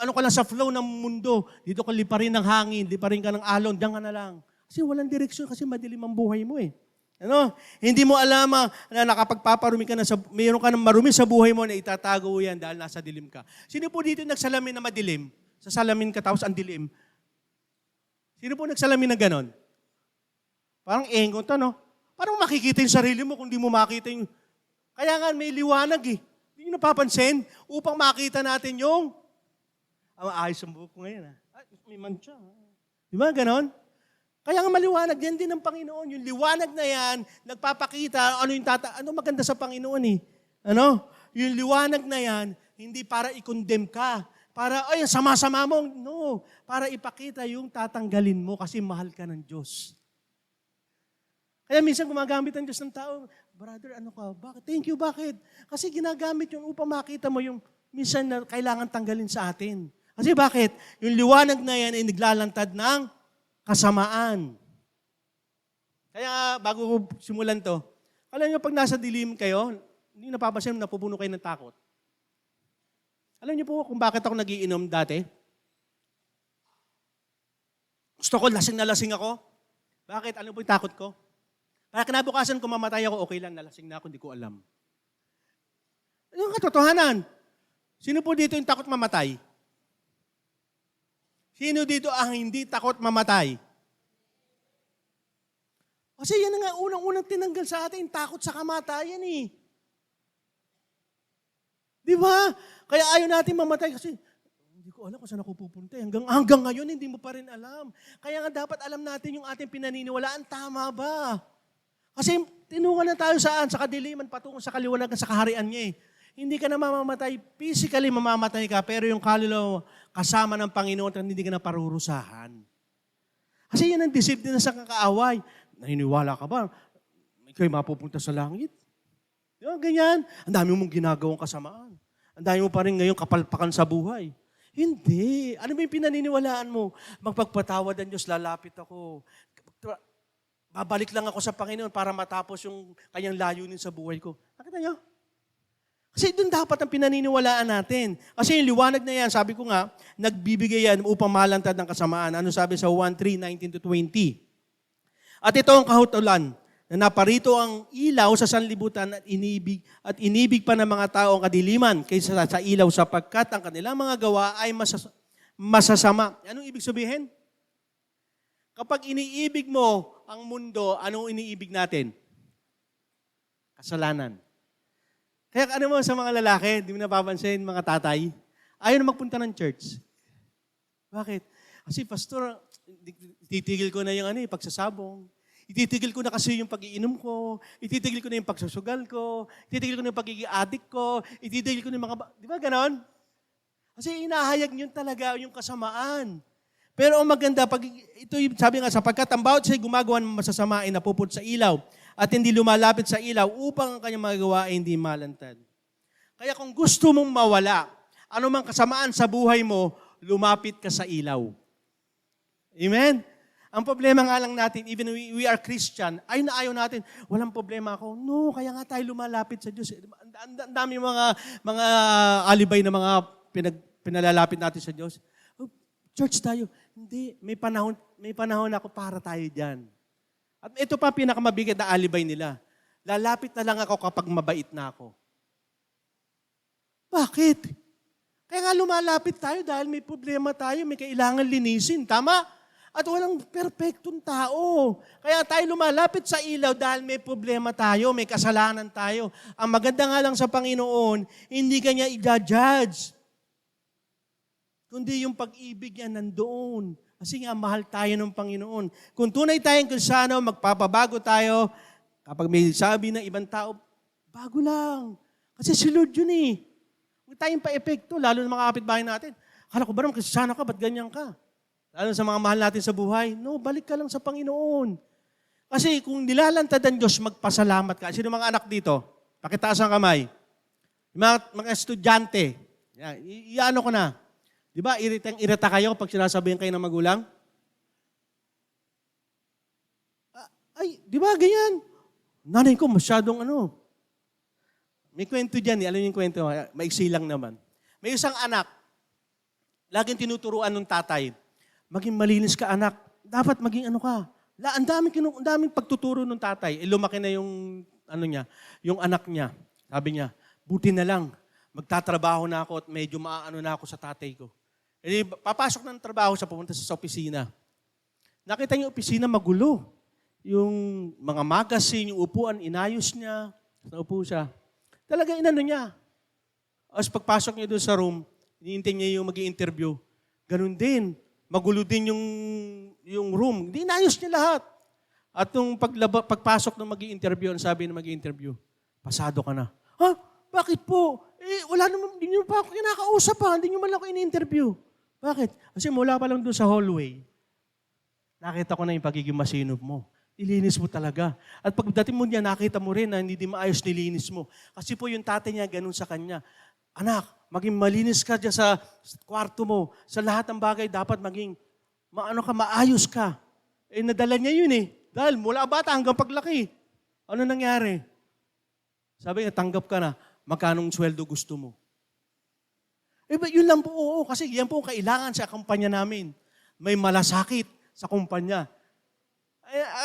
ano ka lang sa flow ng mundo, dito ka liparin ng hangin, liparin ka ng alon, diyan ka na lang. Kasi walang direksyon, kasi madilim ang buhay mo eh. Ano? Hindi mo alam na nakapagpaparumi ka na, mayroon ka ng marumi sa buhay mo na itatago yan dahil nasa dilim ka. Sino po dito nagsalamin na madilim? Sa salamin ka tapos ang dilim. Sino po nagsalamin na ganon? Parang engot, ano? Parang makikita yung sarili mo kung di mo makita yung... Kaya nga may liwanag eh. Hindi nyo napapansin upang makita natin yung... ayos ang buhok ko ngayon. Ay, may mancha. Di ba ganon? Kaya nga maliwanag, yan din ng Panginoon. Yung liwanag na yan, nagpapakita ano maganda sa Panginoon eh. Ano? Yung liwanag na yan, hindi para i-condemn ka. Para, ay, sama-sama mo. No. Para ipakita yung tatanggalin mo kasi mahal ka ng Diyos. Kaya minsan gumagamit ang Diyos ng tao, brother, ano ka? Bakit? Thank you, bakit? Kasi ginagamit yun upang makita mo yung minsan na kailangan tanggalin sa atin. Kasi bakit? Yung liwanag na yan ay naglalantad ng kasamaan. Kaya bago ko simulan to, alam niyo pag nasa dilim kayo, hindi napapansin na napupuno kayo ng takot. Alam niyo po kung bakit ako nagiinom dati? Gusto ko, lasing na lasing ako. Bakit? Ano po yung takot ko? Para kinabukasan kung mamatay ako, okay lang, nalasing na ako, hindi ko alam. Yung katotohanan. Sino po dito yung takot mamatay? Sino dito ang hindi takot mamatay? Kasi yan nga unang-unang tinanggal sa atin, takot sa kamatayan eh. Di ba? Kaya ayaw natin mamatay kasi hindi ko alam kung saan ako pupunta. Hanggang ngayon, hindi mo pa rin alam. Kaya nga dapat alam natin yung ating pinaniniwalaan, tama ba? Kasi tinungan na tayo saan? Sa kadiliman, patungo sa kaliwanagan, sa kaharian niya eh. Hindi ka na mamamatay, physically mamamatay ka, pero yung kaluluwa kasama ng Panginoon at hindi ka na parurusahan. Kasi yan ang deceive din sa kakaaway. Naniniwala ka ba? Ikaw'y mapupunta sa langit. Yung ganyan. Ang dami mong ginagawang kasamaan. Ang dami mo pa rin ngayon kapalpakan sa buhay. Hindi. Ano ba yung pinaniniwalaan mo? Magpagpatawad ang Diyos, lalapit ako. Babalik lang ako sa Panginoon para matapos yung kanyang layunin sa buhay ko. Nakita niyo? Kasi doon dapat ang pinaniniwalaan natin. Kasi yung liwanag na yan, sabi ko nga, nagbibigay yan upang malantad ng kasamaan. Ano sabi sa 1:3:19-20? At ito ang kahutulan, na naparito ang ilaw sa sanlibutan at inibig pa ng mga tao ang kadiliman kaysa sa ilaw sapagkat ang kanilang mga gawa ay masasama. Anong ibig sabihin? Kapag iniibig mo ang mundo, anong iniibig natin? Kasalanan. Kaya ano mo sa mga lalaki, hindi mo napapansin, mga tatay, ayaw na magpunta ng church. Bakit? Kasi pastor, titigil ko na yung pagsasabong. Ititigil ko na kasi yung pag-iinom ko. Ititigil ko na yung pagsusugal ko. Ititigil ko na yung pagiging addict ko. Ititigil ko na yung mga... Di ba ganon? Kasi inahayag nyo talaga yung kasamaan. Pero ang maganda, ito sabi nga, sapagkat ang bawat siya'y gumagawa ng masasama ay napuput sa ilaw at hindi lumalapit sa ilaw upang ang kanyang magagawa ay hindi malantad. Kaya kung gusto mong mawala, anumang kasamaan sa buhay mo, lumapit ka sa ilaw. Amen? Ang problema nga lang natin, even we are Christian, ayaw natin, walang problema ako. No, kaya nga tayo lumalapit sa Diyos. Ang dami mga alibay na mga pinalalapit natin sa Diyos. Oh, church tayo. Hindi, may panahon ako para tayo dyan. At ito pa pinakamabigat na alibay nila. Lalapit na lang ako kapag mabait na ako. Bakit? Kaya nga lumalapit tayo dahil may problema tayo, may kailangan linisin. Tama? At walang perfectong tao. Kaya tayo lumalapit sa ilaw dahil may problema tayo, may kasalanan tayo. Ang maganda nga lang sa Panginoon, hindi kanya i-judge. Kundi yung pag-ibig niya nandoon. Kasi nga, mahal tayo ng Panginoon. Kung tunay tayong Kristiyano, magpapabago tayo. Kapag may sabi ng ibang tao, bago lang. Kasi si Lord yun eh. Huwag tayong pa-epekto, lalo ng mga kapitbahay natin. Akala ko ba naman, Kristiyano ka, ba't ganyan ka? Lalo sa mga mahal natin sa buhay, no, balik ka lang sa Panginoon. Kasi kung nilalantad ang Diyos, magpasalamat ka. Sino mga anak dito? Pakitaas ang kamay. Mga estudyante, iano ko na. Di ba, irita kayo pag sinasabihan kayo ng magulang? Ay, di ba, ganyan? Nanay ko, masyadong May kwento dyan, alam niyo yung kwento, maiksi lang naman. May isang anak, laging tinuturuan ng tatay, maging malinis ka anak, dapat maging ka. Ang daming pagtuturo ng tatay. Lumaki na yung, yung anak niya. Sabi niya, buti na lang, magtatrabaho na ako at medyo maaano na ako sa tatay ko. Papasok ng trabaho siya, pumunta sa opisina. Nakita niyo yung opisina magulo. Yung mga magazine, yung upuan, inayos niya. Naupo siya. Talaga niya. As pagpasok niya doon sa room, hinihintay niya yung mag-i-interview. Ganun din. Magulo din yung room. Hindi inayos niya lahat. At nung pagpasok ng mag-i-interview, ang sabi ng mag-i-interview, pasado ka na. Ha? Bakit po? Wala naman, hindi niyo pa ako kinakausap pa. Hindi niyo man ako in-interview. Bakit? Kasi mula pa lang doon sa hallway, nakita ko na yung pagiging masinop mo. Ilinis mo talaga. At pagdating mo niya, nakita mo rin na hindi maayos nilinis mo. Kasi po yung tatay niya, ganun sa kanya. Anak, maging malinis ka dyan sa kwarto mo. Sa lahat ng bagay, dapat maging maayos ka. Nadala niya yun Dahil mula bata hanggang paglaki. Ano nangyari? Sabi niya, tanggap ka na. Magkanong sweldo gusto mo? Yun lang po, oo. Kasi yan po kailangan sa kumpanya namin. May malasakit sa kumpanya.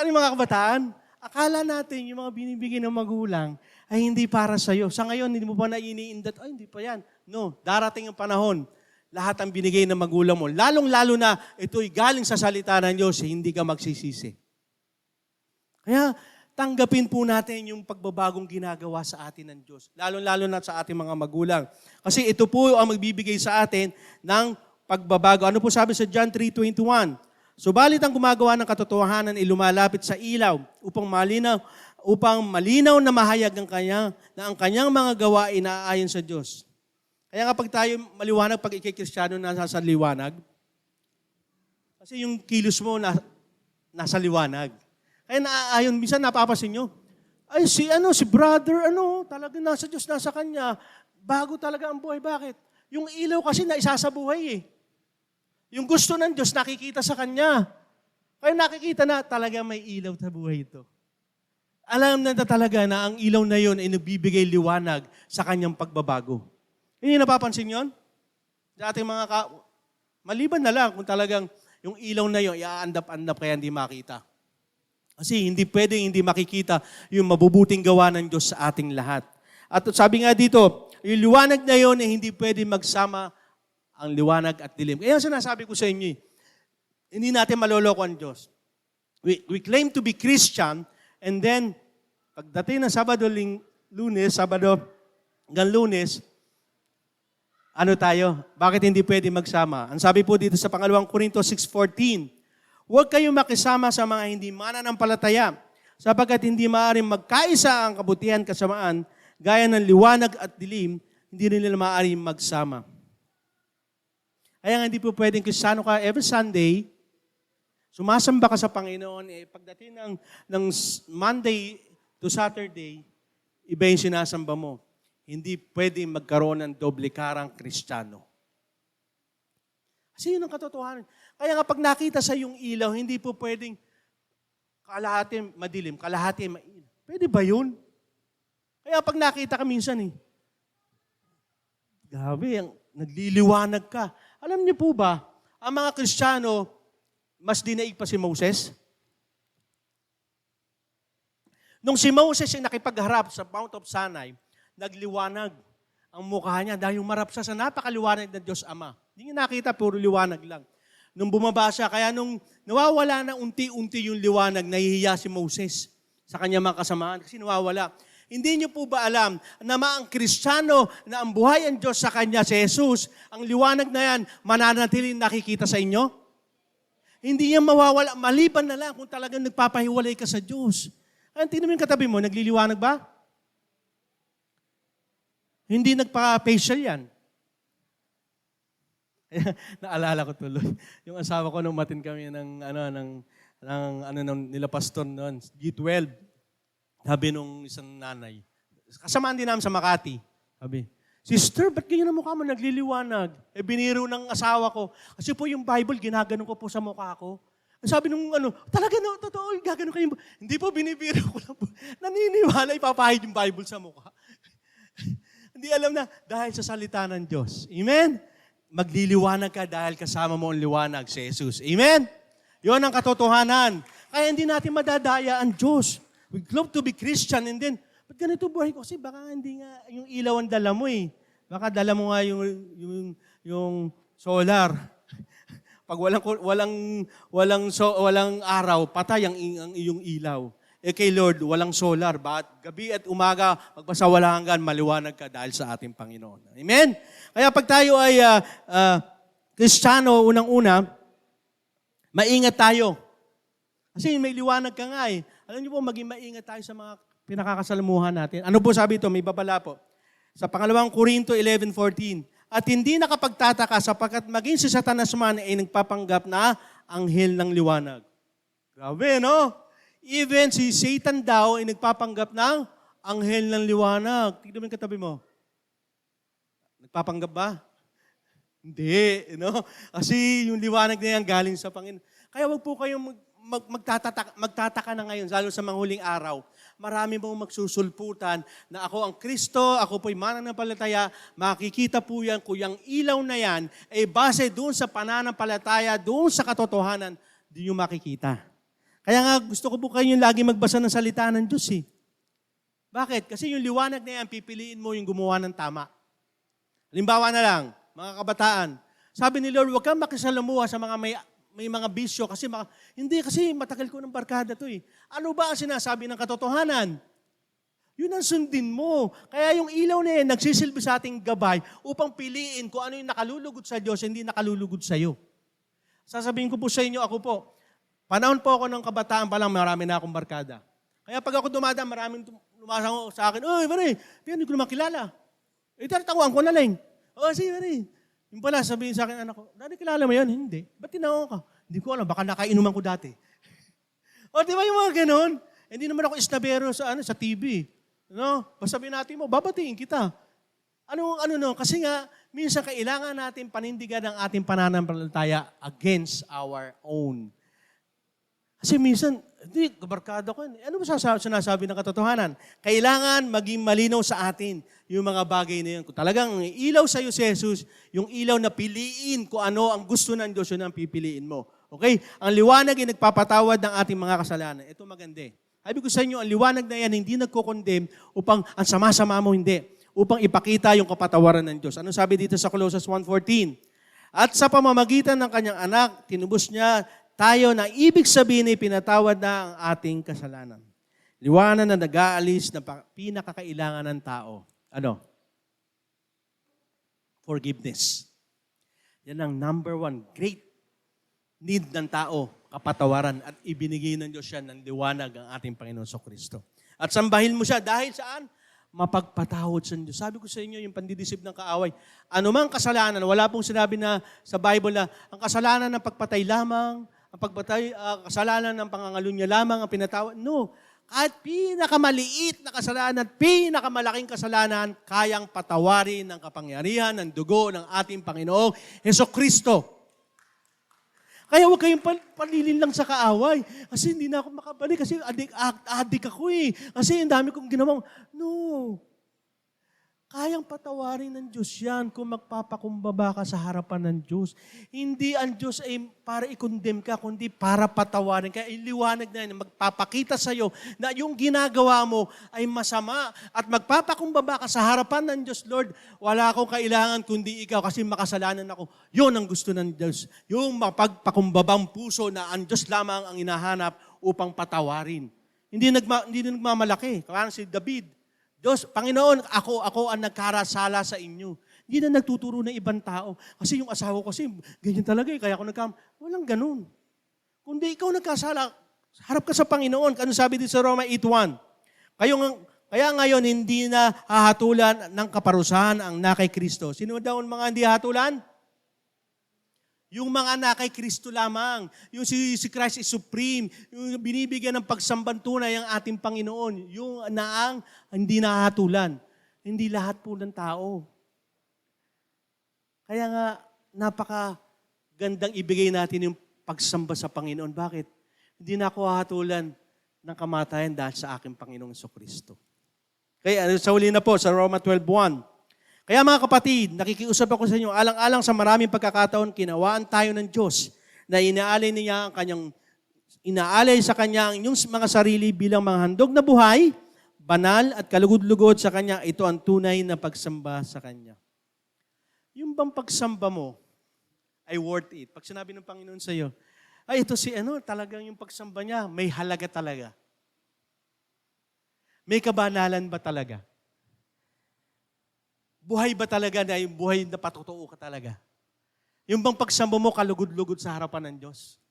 Mga kabataan, akala natin yung mga binibigay ng magulang ay hindi para sa'yo. Sa ngayon, hindi mo pa na iniindat, hindi pa yan. No, darating ang panahon, lahat ang binigay ng magulang mo. Lalong-lalo na ito'y galing sa salita ng Diyos, hindi ka magsisisi. Kaya, tanggapin po natin yung pagbabagong ginagawa sa atin ng Diyos. Lalong-lalo na sa ating mga magulang. Kasi ito po ang magbibigay sa atin ng pagbabago. Ano po sabi sa John 3:21? Subalit ang gumagawa ng katotohanan ay lumalapit sa ilaw upang malinaw na mahayag na ang kanyang mga gawa ay naaayon sa Diyos. Kaya kapag tayo maliwanag, pag ikikristyano nasa liwanag, kasi yung kilos mo nasa liwanag. Kaya naaayon, minsan napapasin nyo, ay si brother, talaga nasa Diyos, nasa kanya, bago talaga ang buhay. Bakit? Yung ilaw kasi na isa sa buhay Yung gusto ng Diyos, nakikita sa Kanya. Kaya nakikita na talaga may ilaw sa buhay ito. Alam na talaga na ang ilaw na yun ay nagbibigay liwanag sa Kanyang pagbabago. Hindi napapansin yun? Sa ating maliban na lang kung talagang yung ilaw na yun, iaandap-andap kaya hindi makita. Kasi hindi pwedeng hindi makikita yung mabubuting gawa ng Diyos sa ating lahat. At sabi nga dito, yung liwanag na yun ay hindi pwedeng magsama ang liwanag at dilim. Kaya sinasabi ko sa inyo, hindi natin maloloko ang Diyos. We claim to be Christian, and then, pagdating ng Sabado hanggang Lunes, tayo? Bakit hindi pwede magsama? Ang sabi po dito sa 2 Corinto 6:14, huwag kayong makisama sa mga hindi mananampalataya, sapagkat hindi maaaring magkaisa ang kabutihan kasamaan, gaya ng liwanag at dilim, hindi rin nila maaaring magsama. Kaya nga hindi po pwedeng Kristiyano ka every Sunday, sumasamba ka sa Panginoon, pagdating ng Monday to Saturday, iba yung sinasamba mo. Hindi pwedeng magkaroon ng doble karang Kristiyano. Kasi yun ang katotohanan. Kaya nga pag nakita sa yung ilaw, hindi po pwedeng kalahati madilim, kalahati mainit. Pwede ba yun? Kaya pag nakita ka minsan grabe, nagliliwanag ka. Alam niyo po ba, ang mga Kristiyano, mas dinaig pa si Moses? Nung si Moses ay nakipagharap sa Mount of Sinai, nagliwanag ang mukha niya dahil umarap siya sa napakaliwanag ng Diyos Ama. Hindi niya nakita, puro liwanag lang. Nung bumaba siya, kaya nung nawawala na unti-unti yung liwanag, nahihiya si Moses sa kanyang mga kasamaan kasi nawawala. Hindi niyo po ba alam na ang Kristiyano na ang buhay ang Diyos sa Kanya, si Jesus, ang liwanag na yan, mananatiling nakikita sa inyo? Hindi yan mawawala, maliban na lang kung talagang nagpapahiwalay ka sa Diyos. Kaya tingnan mo yung katabi mo, nagliliwanag ba? Hindi nagpa-facial yan. Naalala ko tuloy. Yung asawa ko nung matin kami nila pastor noon, G12. Sabi nung isang nanay, kasamaan din namin sa Makati. Sabi, Sister, ba't ganyan ang mukha mo nagliliwanag? Biniro ng asawa ko. Kasi po yung Bible, ginaganon ko po sa mukha ko. Sabi nung talaga no, totoo, gaganon kayo. Hindi po, binibiro ko lang po. Naniniwala, ipapahid yung Bible sa mukha. Hindi alam na, dahil sa salita ng Diyos. Amen? Magliliwanag ka dahil kasama mo ang liwanag si Jesus. Amen? Yun ang katotohanan. Kaya hindi natin madadaya ang Diyos. We love to be Christian and then, ba't ganito buhay ko? Kasi baka hindi nga yung ilaw ang dala mo eh. Baka dala mo nga yung solar. Pag walang araw, patay ang iyong ilaw. Kay Lord, walang solar. Gabi at umaga, magpasawala hanggan, maliwanag ka dahil sa ating Panginoon. Amen? Kaya pag tayo ay Kristiyano, unang-una, maingat tayo. Kasi may liwanag ka nga eh. Alam niyo po, maging maingat tayo sa mga pinakakasalamuhan natin. Ano po sabi ito? May babala po. Sa pangalawang Korinto 11:14. At hindi nakapagtataka sapagkat maging si Satanas man ay nagpapanggap na anghel ng liwanag. Grabe, no? Even si Satan daw ay nagpapanggap ng anghel ng liwanag. Tignan mo yung katabi mo. Nagpapanggap ba? Hindi, no? Kasi yung liwanag na yan galing sa Panginoon. Kaya wag po kayong magtataka na ngayon, lalo sa manghuling araw. Marami mong magsusulputan na ako ang Kristo, ako po'y mananampalataya, makikita po yan kung yung ilaw na yan ay base doon sa pananampalataya, doon sa katotohanan, doon yung makikita. Kaya nga gusto ko po kayo lagi magbasa ng salita ng Diyos eh. Bakit? Kasi yung liwanag na yan, pipiliin mo yung gumawa ng tama. Halimbawa na lang, mga kabataan, sabi ni Lord, huwag kang makisalamuha sa mga may mga bisyo kasi hindi kasi matagal ko ng barkada to eh. Ano ba ang sinasabi ng katotohanan? Yun ang sundin mo. Kaya yung ilaw na yan, nagsisilbi sa ating gabay upang piliin kung ano yung nakalulugod sa Diyos, hindi nakalulugod sa iyo. Sasabihin ko po sa inyo, ako po, panahon po ako ng kabataan pa lang, marami na akong barkada. Kaya pag ako dumadaan, maraming lumasang sa akin, "Uy, pare, hindi ko naman kilala." Tinatawan ko na lang. Sige, pare. Yung pala, sabihin sa akin, anak ko, "Daddy, kilala mo yan?" "Hindi." "Ba't tinawag ka?" "Hindi ko alam, baka nakainuman ko dati." Di ba yung mga ganon? Hindi naman ako isnabero sa TV. No? Basta sabihin natin mo, babatiin kita. Kasi nga, minsan kailangan natin panindigan ang ating pananampalataya against our own. Kasi minsan, hindi, kabarkada ko. Ano ba sinasabi ng katotohanan? Kailangan maging malinaw sa atin yung mga bagay na yun. Kung talagang ilaw sa iyo si Jesus, yung ilaw na piliin kung ano ang gusto ng Diyos, yun ang pipiliin mo. Okay? Ang liwanag ay nagpapatawad ng ating mga kasalanan. Ito maganda. Sabi ko sa inyo, ang liwanag na yan hindi nagko-condemn upang ang sama-sama mo, hindi. Upang ipakita yung kapatawaran ng Diyos. Anong sabi dito sa Colossians 1:14? At sa pamamagitan ng kanyang anak, tinubos niya tayo na ibig sabihin ay pinatawad na ang ating kasalanan. Liwanag na nag-aalis na pinakakailangan ng tao. Forgiveness. Yan ang number one great need ng tao, kapatawaran. At ibinigay ng Diyos yan ng liwanag ang ating Panginoon Kristo. At sambahin mo siya dahil saan? Mapagpatawad sa Diyos. Sabi ko sa inyo, yung pandidisip ng kaaway, anumang kasalanan, wala pong sinabi na sa Bible na ang kasalanan ng pagpatay lamang, ang kasalanan ng pangangalunya lamang ang pinatawad. No. Kahit pinakamaliit na kasalanan, pinakamalaking kasalanan, kayang patawarin ng kapangyarihan, ng dugo ng ating Panginoong Hesukristo. Kaya huwag kayong palilin lang sa kaaway. Kasi hindi na ako makabalik. Kasi adik ako eh. Kasi ang dami kong ginawa. No. Kayang patawarin ng Diyos yan kung magpapakumbaba ka sa harapan ng Diyos. Hindi ang Diyos ay para i-condemn ka, kundi para patawarin ka. Iliwanag na yan, magpapakita sa iyo na yung ginagawa mo ay masama at magpapakumbaba ka sa harapan ng Diyos. Lord, wala akong kailangan kundi ikaw kasi makasalanan ako. Yun ang gusto ng Diyos. Yung mapagpakumbabang puso na ang Diyos lamang ang hinahanap upang patawarin. Hindi nagmamalaki. Parang si David. Diyos, Panginoon, ako ang nagkarasala sa inyo. Hindi na nagtuturo ng ibang tao. Kasi yung asawa ko kasi, ganyan talaga kaya ako walang ganun. Kundi ikaw nagkasala, harap ka sa Panginoon. Ano sabi dito sa Roma 8:1? Kaya ngayon, hindi na hahatulan ng kaparusahan ang na kay Kristo. Sino daw ang mga hindi hahatulan? Yung mga na kay Kristo lamang. Yung si Christ is supreme. Yung binibigyan ng pagsambang tunay ang ating Panginoon. Yung naang hindi nahatulan. Hindi lahat po ng tao. Kaya nga, napakagandang ibigay natin yung pagsamba sa Panginoon. Bakit? Hindi na ako hahatulan ng kamatayan dahil sa aking Panginoong Kristo. Kaya sa huli na po, sa Roma 12:1. Kaya mga kapatid, nakikiusap ako sa inyo, alang-alang sa maraming pagkakataon, kinawaan tayo ng Diyos na inaalay sa Kanya ang inyong mga sarili bilang mga handog na buhay, banal at kalugod-lugod sa Kanya. Ito ang tunay na pagsamba sa Kanya. Yung bang pagsamba mo ay worth it? Pag sinabi ng Panginoon sa iyo, ay ito talagang yung pagsamba niya, may halaga talaga. May kabanalan ba talaga? Buhay ba talaga na yung buhay na patotoo ka talaga? Yung bang pagsamba mo kalugod-lugod sa harapan ng Diyos?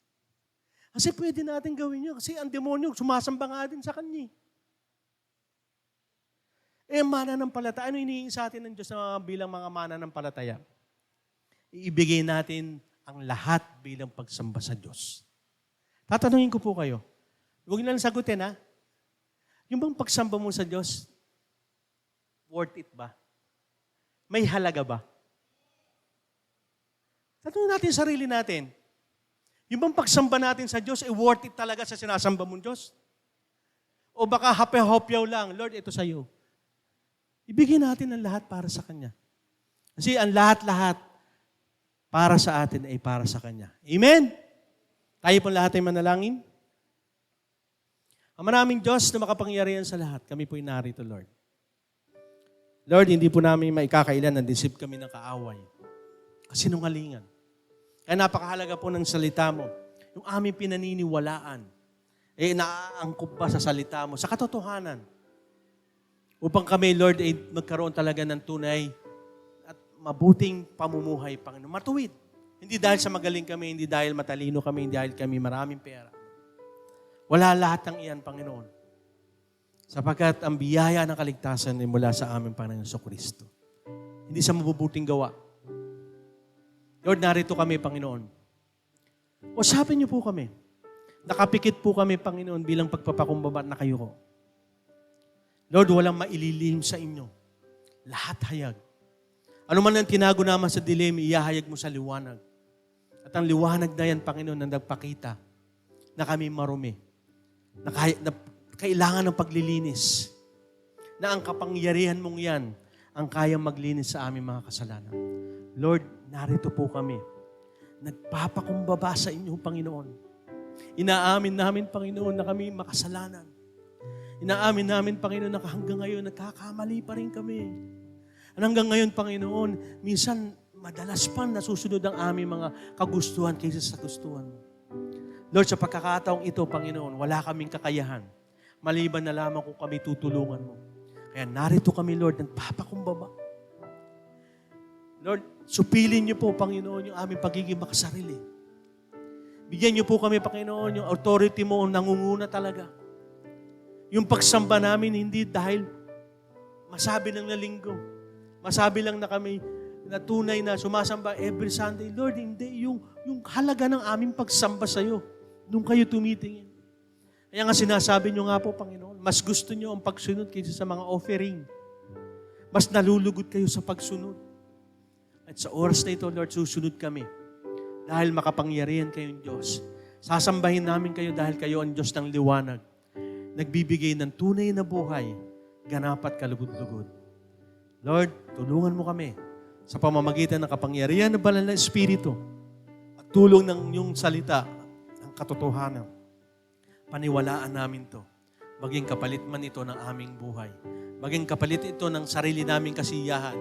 Kasi pwede natin gawin yun. Kasi ang demonyo, sumasamba nga din sa Kanya. Mananampalataya, ano hinihingi sa atin ng Diyos na bilang mga mananampalataya? Iibigay natin ang lahat bilang pagsamba sa Diyos. Tatanungin ko po kayo. Huwag nilang sagutin, ha? Yung bang pagsamba mo sa Diyos, worth it ba? May halaga ba? Tatanungin natin sarili natin. Yung bang pagsamba natin sa Diyos, worth it talaga sa sinasamba mong Diyos? O baka hape-hopyaw lang, Lord, ito sa'yo. Ibigay natin ang lahat para sa Kanya. Kasi ang lahat-lahat para sa atin ay para sa Kanya. Amen? Tayo pong lahat ay manalangin. Ang maraming Diyos na makapangyarihan sa lahat, kami po'y narito, Lord. Lord, hindi po namin maikakailan na deceive kami ng kaaway. Kasinungalingan. Kaya napakahalaga po ng salita mo. Yung aming pinaniniwalaan, naaangkop pa sa salita mo, sa katotohanan. Upang kami, Lord, ay magkaroon talaga ng tunay at mabuting pamumuhay, Panginoon. Matuwid. Hindi dahil sa magaling kami, hindi dahil matalino kami, hindi dahil kami maraming pera. Wala lahat ng iyan, Panginoon. Sapagkat ang biyaya ng kaligtasan ay mula sa aming Panginoon Kristo. Hindi sa mabubuting gawa. Lord, narito kami, Panginoon. Usapin niyo po kami. Nakapikit po kami, Panginoon, bilang pagpapakumbaba na kayo ko. Lord, walang maililihim sa inyo. Lahat hayag. Ano man ang tinago naman sa dilim, iyahayag mo sa liwanag. At ang liwanag na yan, Panginoon, na nagpakita na kami marumi. Na kailangan ng paglilinis. Na ang kapangyarihan mong yan ang kayang maglinis sa aming mga kasalanan. Lord, narito po kami. Nagpapakumbaba sa inyo, Panginoon. Inaamin namin, Panginoon, na kami makasalanan. Inaamin namin, Panginoon, na hanggang ngayon nagkakamali pa rin kami. At hanggang ngayon, Panginoon, minsan madalas pa nasusunod ang aming mga kagustuhan kaysa sa gustuhan mo. Lord, sa pagkakataong ito, Panginoon, wala kaming kakayahan. Maliban na lamang kung kami tutulungan mo. Kaya narito kami, Lord, nagpapakumbaba. Lord, supilin niyo po, Panginoon, yung aming pagiging makasarili. Bigyan niyo po kami, Panginoon, yung authority mo nangunguna talaga. Yung pagsamba namin, hindi dahil masabi lang na linggo. Masabi lang na kami na tunay na sumasamba every Sunday. Lord, hindi. Yung halaga ng aming pagsamba sa iyo. Nung kayo tumitingin. Kaya nga sinasabi nyo nga po, Panginoon, mas gusto nyo ang pagsunod kaysa sa mga offering. Mas nalulugod kayo sa pagsunod. At sa oras na ito, Lord, susunod kami. Dahil makapangyarihan kayong Diyos. Sasambahin namin kayo dahil kayo ang Diyos ng liwanag. Nagbibigay ng tunay na buhay, ganap at kalugod-lugod. Lord, tulungan mo kami sa pamamagitan ng kapangyarihan ng banal na Espiritu at tulong ng iyong salita, ang katotohanan. Paniwalaan namin to. Maging kapalit man ito ng aming buhay. Maging kapalit ito ng sarili naming kasiyahan.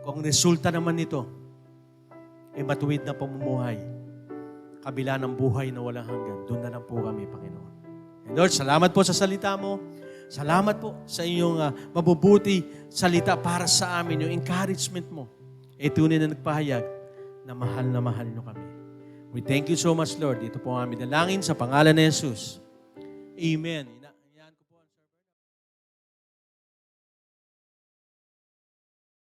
Kung resulta naman nito, ay matuwid na pamumuhay. Kabila ng buhay na walang hanggan, doon na lang po kami, Panginoon. And Lord, salamat po sa salita mo. Salamat po sa inyong mabubuti salita para sa amin, yung encouragement mo. Tunay na nagpahayag na mahal nyo kami. We thank you so much, Lord. Ito po ang aming dalangin sa pangalan ni Jesus. Amen.